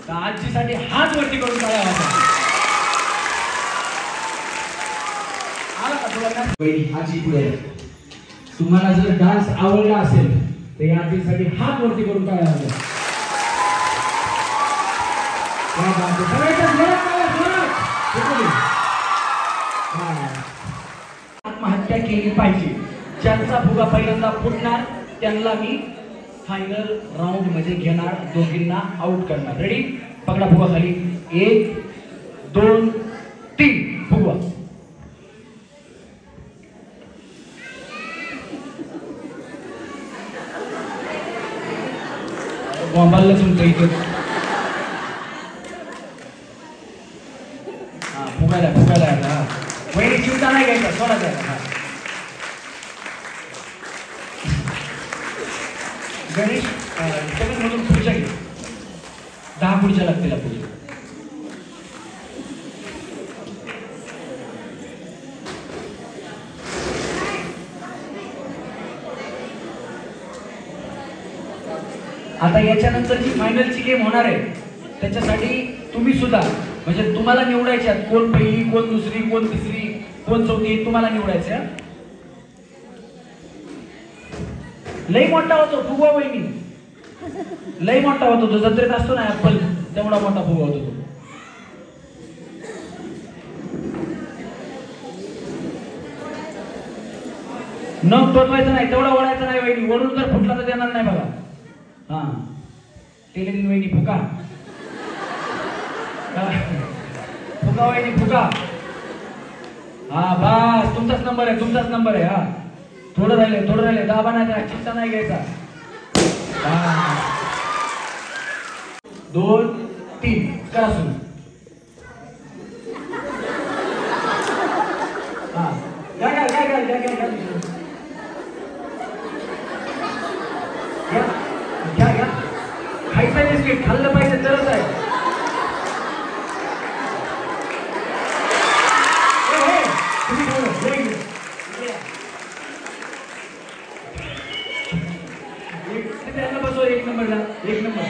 Speaker 3: तर आजीसाठी हात वरती करून टाळ्या वाजवा. आला का तुला?
Speaker 1: आजी पुढे. तुम्हाला जर डान्स आवडला असेल तर या आजीसाठी हात वरती करून टाळ्या वाजवा.
Speaker 3: आत्महत्या केली पाहिजे. ज्यांचा फुगा पहिल्यांदा फुटणार त्यांना मी फायनल राऊंड मध्ये घेणार, दोघींना आउट करणार. रेडी? पकडा फुगा खाली. 1 2 3 फुगवा. मोबाईलला तुमचं इथे फुगायला वहिनी चिंता नाही घ्यायचा, सोडा द्यायला. गणेश म्हणून खुर्च्या घे. 10 खुर्च्या लागतील आपल्याला. आता याच्यानंतर जी फायनलची गेम होणार आहे त्याच्यासाठी तुम्ही सुद्धा म्हणजे तुम्हाला निवडायच्यात कोण पहिली कोण दुसरी कोण तिसरी कोण चौथी तुम्हाला निवडायचं. लई मोठा होतो फुगवा वहिनी, लई मोठा होतो तो जत्रेत असतो ना ऍपल तेवढा मोठा फुगवा होतो तो. न तोडवायचं नाही तेवढा ओढायचं नाही वहिनी, ओढून जर फुटला तर देणार नाही बघा. हा टेलेली वहिनी फुका फुका वहिनी फुका. हा बस तुमचाच नंबर आहे तुमचाच नंबर आहे. हा थोडं राहिले दाबा नाही चिंता नाही घ्यायचा. 2 3 करा सुरू. हा घ्या खायचं बिस्किट खाल्लं पाहिजे तरच आहे. बसो एक नंबरला एक नंबर.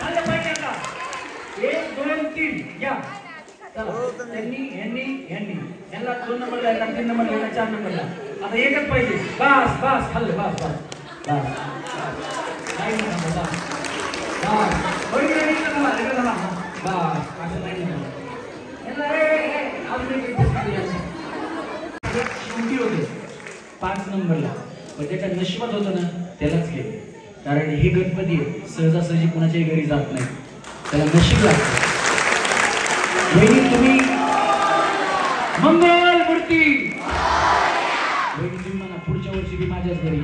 Speaker 3: खाल्लं पाहिजे आता. 1 2 3 या यांना 2 नंबर द्यायला 3 नंबर द्यायला 4 नंबरला. आता एकच पाहिजे बस बस खाल्लं बस बस बस. नाही नंबर शेवटी होते 5 नंबरला पण त्याच्या नशिबात होतं ना त्यालाच केलं. कारण हे गणपती सहजासहजी कुणाच्याही घरी जात नाही, त्याला नशीब लागतं. वहिनी तुम्ही मंगल मूर्ती. वहिनी तुम्ही म्हणा पुढच्या वर्षी बी माझ्याच घरी.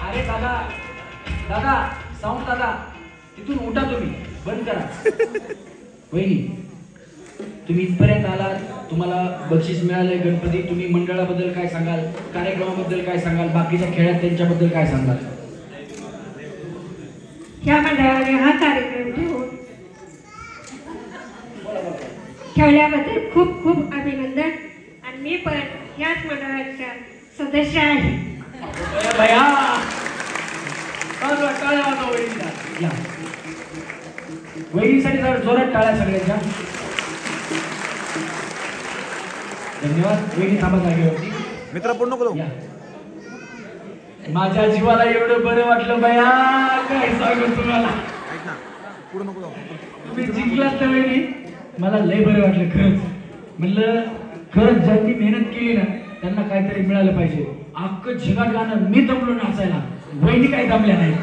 Speaker 3: अरे दादा दादा साऊंड दादा तिथून उठा तुम्ही बंद करा. वहिनी तुम्ही इथपर्यंत आलात, तुम्हाला बक्षीस मिळालंय गणपती. तुम्ही मंडळाबद्दल काय सांगाल, कार्यक्रमाबद्दल काय सांगाल, बाकीच्या खेळात त्यांच्याबद्दल काय सांगाल?
Speaker 4: या मंडळाने हा कार्यक्रम ठेवल्याबद्दल खूप खूप अभिनंदन. आणि मी पण याच मंडळाच्या सदस्य आहे.
Speaker 3: वहिनीसाठी जोरात टाळ्या सगळ्यांच्या. धन्यवाद. वहिनी थांबा जागेवरती.
Speaker 7: मित्र पूर्ण बोलू.
Speaker 3: माझ्या जीवाला एवढं बरं वाटलं बया काय सांगू तुम्हाला.
Speaker 7: ऐक ना पूर्ण नको जाऊ.
Speaker 3: तुम्ही जिंकलात तर वहिनी मला लय बरं वाटलं खरंच. म्हणलं खरंच ज्यांनी मेहनत केली ना त्यांना काहीतरी मिळालं पाहिजे. अख्खं झिगाट गाणं मी दमलो नाचायला, वहिनी काही दमल्या नाही.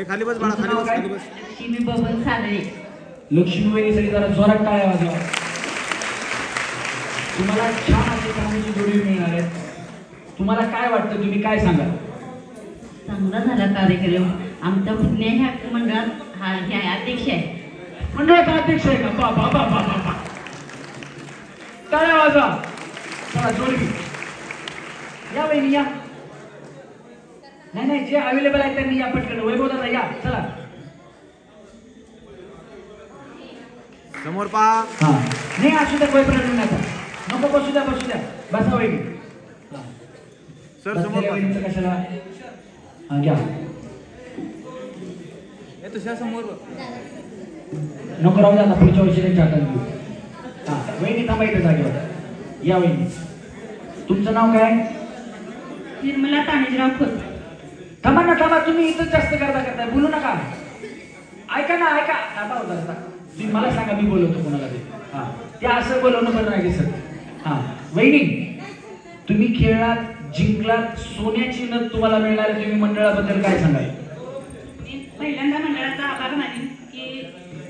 Speaker 7: खाली बस बाळा खाली बस खाली बस.
Speaker 2: लक्ष्मी बबन सादळे.
Speaker 3: लक्ष्मी वहिनीसाठी जरा जोरात टाळ्या वाजवा. तुम्हाला छान असे कामाची जोडी मिळणार आहे. तुम्हाला काय वाटतं, तुम्ही काय सांगा?
Speaker 2: चांगला झाला कार्यक्रम. आमचा पुण्य ह्या मंडळात हा ह्या अध्यक्ष आहे.
Speaker 3: मंडळाचा अध्यक्ष आहे का? बाबा बाबा बाबा टाळ्या वाजवा. चला जोडी या वहिनी या. नाही नाही जे अवेलेबल आहे त्यांनी या पटकन. वैभव दादा या चला.
Speaker 7: समोर पहा.
Speaker 3: हा नाही असू द्या काही प्रॉब्लेम नाही. नको बसू द्या बसा वहिनी.
Speaker 7: सर समोर पहा.
Speaker 3: कशाला हा घ्या.
Speaker 7: समोर
Speaker 3: नको राहू द्या पुढच्या वर्षी त्यांच्या हातात घेऊ. हा वहिनी थांबा इथे जागेवर. या वहिनी तुमचं नाव काय?
Speaker 4: निर्मला ताणेजराव खोत.
Speaker 3: थांबा ना थांबा. तुम्ही इथं जास्त करताय बोलू नका. ऐका ना ऐका. आता होता तुम्ही मला सांगा मी बोलवतो कोणाला ते. हा ते असं बोलवणं बरं नाही सर. हा वहिनी तुम्ही खेळात जिंकलात, सोन्याची नथ तुम्हाला मिळणार आहे. तुम्ही मंडळाबद्दल काय सांगाल?
Speaker 5: मी पहिल्यांदा मंडळाचा आभार मानेन की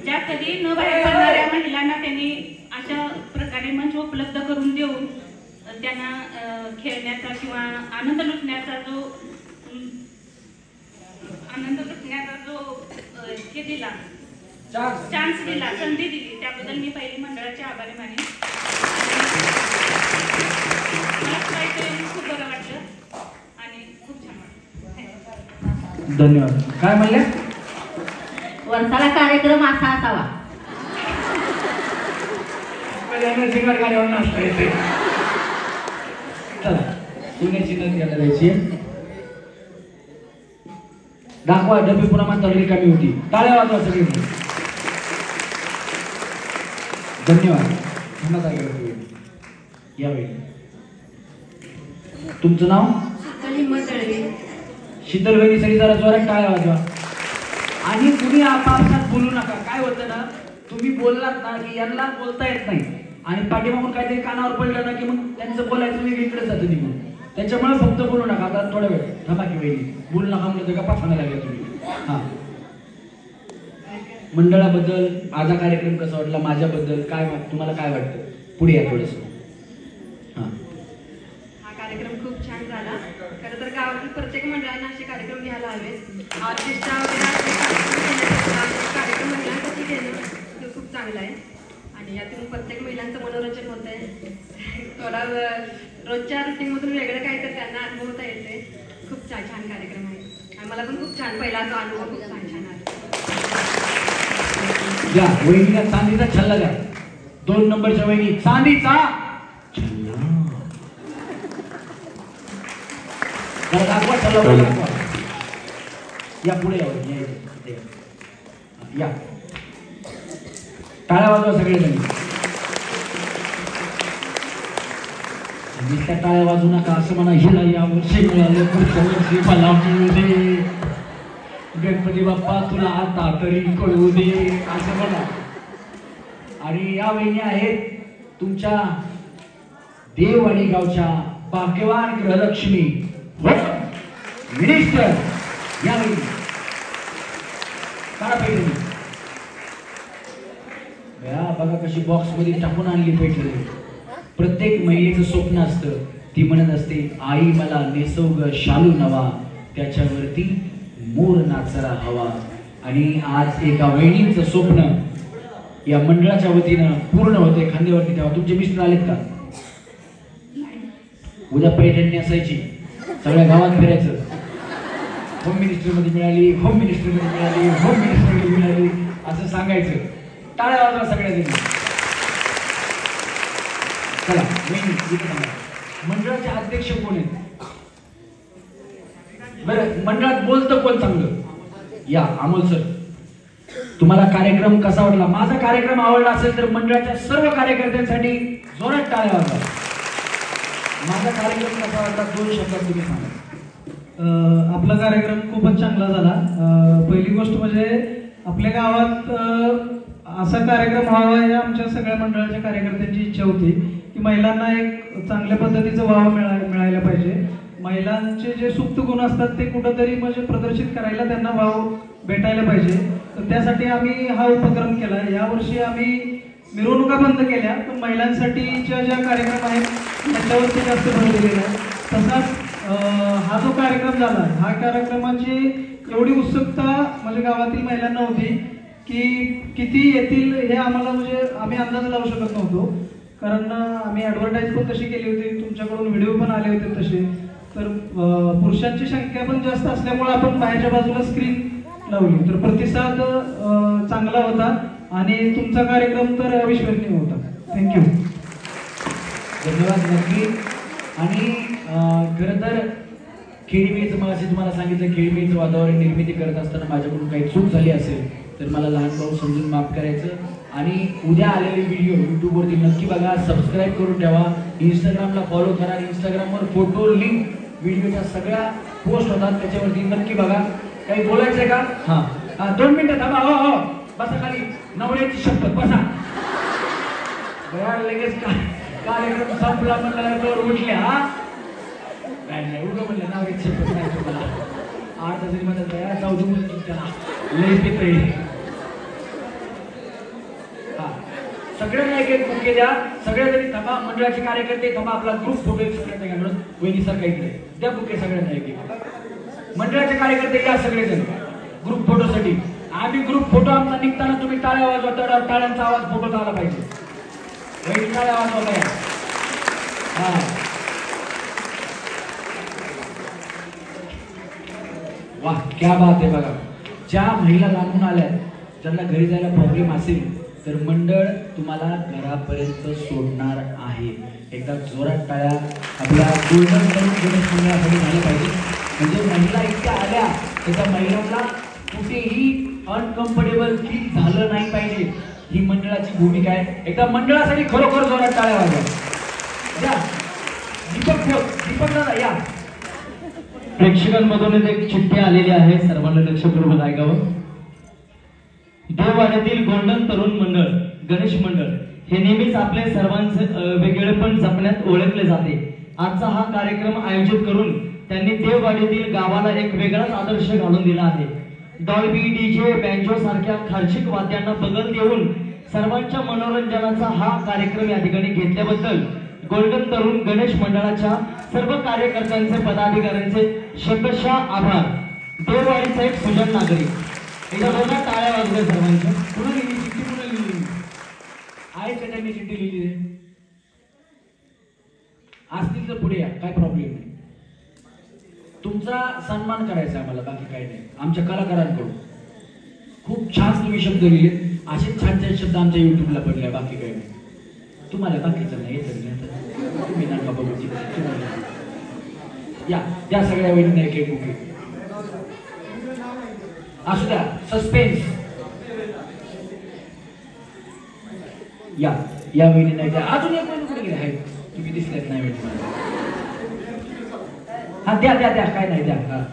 Speaker 5: ज्या कधी न बाहेर पडणाऱ्या महिलांना त्यांनी अशा प्रकारे मंच उपलब्ध करून देऊन त्यांना खेळण्याचा किंवा आनंद लुटण्याचा जो हे दिला, चान्स दिला, संधी दिली, त्याबद्दल मी पहिली मंडळाचे आभारी मानेन. खूप बरं वाटलं आणि खूप छान वाटलं.
Speaker 3: धन्यवाद. काय म्हणल्या?
Speaker 2: वर्षाला कार्यक्रम असा असावा.
Speaker 3: कल्याण सिंगर गाड्यावर नाचता येते. चला पुण्याची नद घ्यायला जायची. दाखवा डबी पुन्हा मात्र रिकामी होती. टाळ्या वाजवा सगळी. धन्यवाद. यावेळी तुमचं नाव? शीतल वहिनी. सगळी जरा जोरात टाळ्या वाजवा. आणि कुणी आपापसात बोलू नका. काय होतं ना, तुम्ही बोललात ना की यांना बोलता येत नाही आणि पाठीमागून काहीतरी कानावर पडलं ना की मग त्यांचं बोलायचं वेगळीकडे जातं निघून. त्याच्यामुळे फक्त बोलू नका. आता थोडा वेळ थांबा की वहिनी. बोलू नका म्हणलं तर गप्पा सांगायला लागेल तुम्ही. हां, मंडळाबद्दल माझा कार्यक्रम कसा वाटला, माझ्याबद्दल काय तुम्हाला काय वाटतं? पुढे या थोडंसं. हां,
Speaker 4: हा कार्यक्रम खूप छान झाला. खरं तर गावातील प्रत्येक मंडळाने असे कार्यक्रम घ्यायला हवेत. ऑर्केस्ट्रा वगैरे कार्यक्रम महिलांसाठी घेणं हे खूप चांगलं आहे आणि यातून प्रत्येक महिलांचं मनोरंजन होत आहे. थोडा रोजच्या रुटीनमधून वेगळं काय तर त्यांना अनुभवता येते. खूप छान छान कार्यक्रम आहे आणि मला पण खूप छान पहिला तो अनुभव खूप छान छान आला.
Speaker 3: या वहिनीला चांदीचा छल्ला द्या. 2 नंबरच्या वहिनी चांदीचा छल्ला. जरा दाखवा छल्ला दाखवा. या पुढे या वहिनी. या टाळ्या वाजवा सगळेजण. नुसत्या टाळ्या वाजवू नका. असं म्हणा हिला या वर्षी मिळालं पुढच्या वर्षी मला मिळू दे. गणपती बाप्पा तुला आता तरी कळू दे असं म्हणा. आणि या वहिनी आहेत तुमच्या देववाडी गावच्या भाग्यवान गृहलक्ष्मी मिनिस्टर. या वहिनी काढा पाहिजे. बघा कशी बॉक्स मध्ये टाकून आणली पेटली. प्रत्येक महिलेचं स्वप्न असतं. ती म्हणत असते आई मला नेसव ग शालू नवा, त्याच्यावरती मोर नाचरा हवा. आणि आज एका वहिनीचं स्वप्न या मंडळाच्या वतीनं पूर्ण होते. खांद्यावरती ठेवा. तुमचे मिस्टर आलेत का? उद्या पर्यटन असायची. सगळ्या गावात फिरायचं. होम मिनिस्ट्रीमध्ये मिळाली, होम मिनिस्ट्रीमध्ये मिळाली, होम मिनिस्ट्रीमध्ये मिळाली असं सांगायचं. टाळ्या वाजवा सगळ्या जणी. चला मंडळाचे अध्यक्ष कोण आहेत? बरं, मंडळात बोलतं कोण चांगलं? या अमोल सर. तुम्हाला कार्यक्रम कसा वाटला? माझा कार्यक्रम आवडला असेल तर मंडळाच्या सर्व कार्यकर्त्यांसाठी जोरात टाळ्या वाजवा. माझा कार्यक्रम कसा वाटला 2 शब्दात तुम्ही सांगा.
Speaker 8: आपला कार्यक्रम खूपच चांगला झाला. पहिली गोष्ट म्हणजे आपल्या गावात असा कार्यक्रम व्हावा या आमच्या सगळ्या मंडळाच्या कार्यकर्त्यांची इच्छा होती की महिलांना एक चांगल्या पद्धतीचं वाव मिळायला पाहिजे. महिलांचे जे सुप्त गुण असतात ते कुठंतरी म्हणजे प्रदर्शित करायला त्यांना वाव भेटायला पाहिजे. तर त्यासाठी आम्ही हा उपक्रम केला. यावर्षी आम्ही मिरवणुका बंद केल्या, पण महिलांसाठीच्या ज्या कार्यक्रम आहेत त्याच्यावरती जास्त भर दिलेला आहे. तसाच हा जो कार्यक्रम झाला, हा कार्यक्रमाची एवढी उत्सुकता म्हणजे गावातील महिलांना होती की किती येतील हे आम्हाला म्हणजे आम्ही अंदाज लावू शकत नव्हतो. कारण आम्ही ॲडव्हर्टाईज पण तशी केली होती, तुमच्याकडून व्हिडिओ पण आले होते तसे. तर पुरुषांची संख्या पण जास्त असल्यामुळे आपण बाहेरच्या बाजूला स्क्रीन लावली. तर प्रतिसाद चांगला होता आणि तुमचा कार्यक्रम तर अविस्मरणीय होता. थँक्यू.
Speaker 3: धन्यवाद. नक्की. आणि खरं तर खेळीमेळीचं मग असे तुम्हाला सांगितलं, खेळीमेळीचं वातावरण निर्मिती करत असताना माझ्याकडून काही चूक झाली असेल तर मला लहान भाऊ समजून माफ करायचं. आणि उद्या आलेले व्हिडिओ यूट्यूबवरती नक्की बघा, सबस्क्राईब करून ठेवा, इंस्टाग्रामला फॉलो करा. इंस्टाग्रामवर फोटो लिंक व्हिडिओच्या सगळ्या पोस्ट होतात, त्याच्यावरती नक्की बघा. काही बोलायचं आहे का? हां 2 मिनिटं थांबा. हो हो बसा खाली. नवऱ्याची शपथ बसा. लगेच कार्यक्रम संपला म्हणलं उठल्या. हा नाही उठं म्हणलं नवऱ्याची शपथ नाही तुम्हाला. 8 तासांनी म्हणत जाऊ दे त्याला लई पितळी. हा सगळ्यांना एक एक बुके द्या. सगळ्याजणी थांबा. मंडळाचे कार्यकर्ते थांबा. आपला ग्रुप फोटो सगळ्यांना घ्या म्हणून वहिनी सर काही द्या बुके सगळ्यांना एक एक. मंडळाचे कार्यकर्ते या सगळेजण ग्रुप फोटोसाठी. आम्ही ग्रुप फोटो आमचा निघताना तुम्ही टाळ्या वाजवा. टाळ्यांचा आवाज फोटोत आला पाहिजे. वहिनी टाळ्या वाजवा. हा वाह क्या बात आहे. बघा ज्या महिला लांबून आल्या ज्यांना घरी जायला प्रॉब्लेम असेल तर मंडळ तुम्हाला घरापर्यंत सोडणार आहे. एकदा जोरात टाळ्या आपल्या गोल्डन गणेश मंडळासाठी झाल्या पाहिजे. म्हणजे महिला इतक्या आल्या त्याच्या महिलांना कुठेही अनकम्फर्टेबल फील झालं नाही पाहिजे. ही मंडळाची भूमिका आहे. एकदा मंडळासाठी खरोखर जोरात टाळ्या वाजवा. दीपक दादा या.
Speaker 8: प्रेक्षकांमधून एक चिठ्ठी आलेली आहे, सर्वांना लक्षपूर्वक ऐकावं. देववाड्यातील गोल्डन तरुण मंडळ गणेश मंडळ हे नेहमीच आपले सर्वांचे वेगळेपण जपण्यात ओळखले जाते. आजचा हा कार्यक्रम आयोजित करून त्यांनी देववाडीतील गावाला एक वेगळाच आदर्श घालून दिला आहे. डॉल्बी, डीजे, बँजो सारख्या खार्चिक वाद्यांना बगल देऊन सर्वांच्या मनोरंजनाचा हा कार्यक्रम या ठिकाणी घेतल्याबद्दल गोल्डन तरुण गणेश मंडळाच्या सर्व कार्यकर्त्यांचे, पदाधिकाऱ्यांचे शतशः आभार. देववाडीचा एक सुजन नागरिक. एकदा दोघा टाळ्या वाजल्या सर्वांच्या.
Speaker 3: पुन्हा लिहिली चिठ्ठी, पुन्हा लिहिली आहे का त्यांनी चिठ्ठी लिहिली आहे? असतील तर पुढे या, काय प्रॉब्लेम नाही. तुमचा सन्मान करायचा आम्हाला, बाकी काही नाही. आमच्या कलाकारांकडून खूप छान तुम्ही शब्द लिहिले. असेच छान छान शब्द आमच्या युट्यूबला पडले, बाकी काही नाही. तुम्हाला बाकीचं नाही येत, तुम्ही नका बघू. या त्या सगळ्या वहिनी एक एक बुके असू द्या. सस्पेन्स या या वहिनी नाही द्या. अजून एक वहिनी कुठे गेले आहे? तुम्ही दिसलेत नाही वहिनी. हा द्या द्या द्या, काय नाही द्या. हा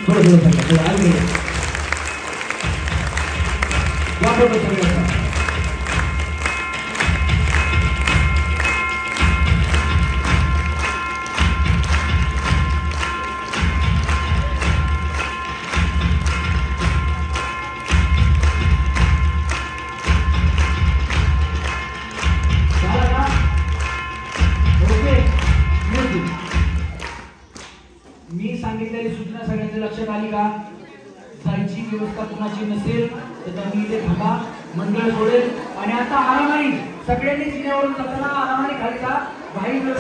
Speaker 3: थोडं थोडं सांगा, थोडं आले वापरतो सगळं. मी सांगितलेली सूचना सगळ्यांच्या लक्षात आली का? जायची व्यवस्था कुणाची नसेल तर तुम्ही इथे थांबा, मंडळ सोडेल. आणि आता आरामाने सगळ्यांनी जिन्यावरून जाताना आरामाने खाली जा. काही वेळ